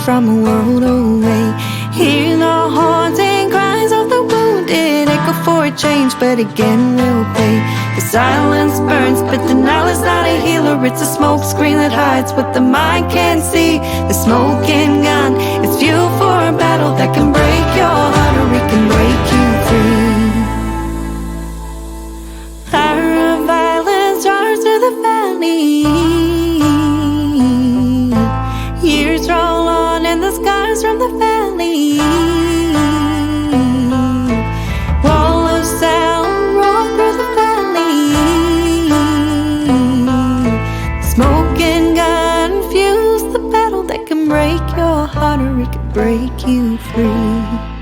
[SPEAKER 6] From a world away, hear the haunting cries of the wounded, echo for a change, but again we'll pay. The silence burns, but denial is not a healer. It's a smoke screen that hides what the mind can't see. The smoking gun is fuel for a battle that can break your heart or it can break you free. Fire of violence roars through the valley. Years roll on and the scars from the valley. Wall of sound roll through the valley. Smoking gun fuels the battle that can break your heart or it can break you free.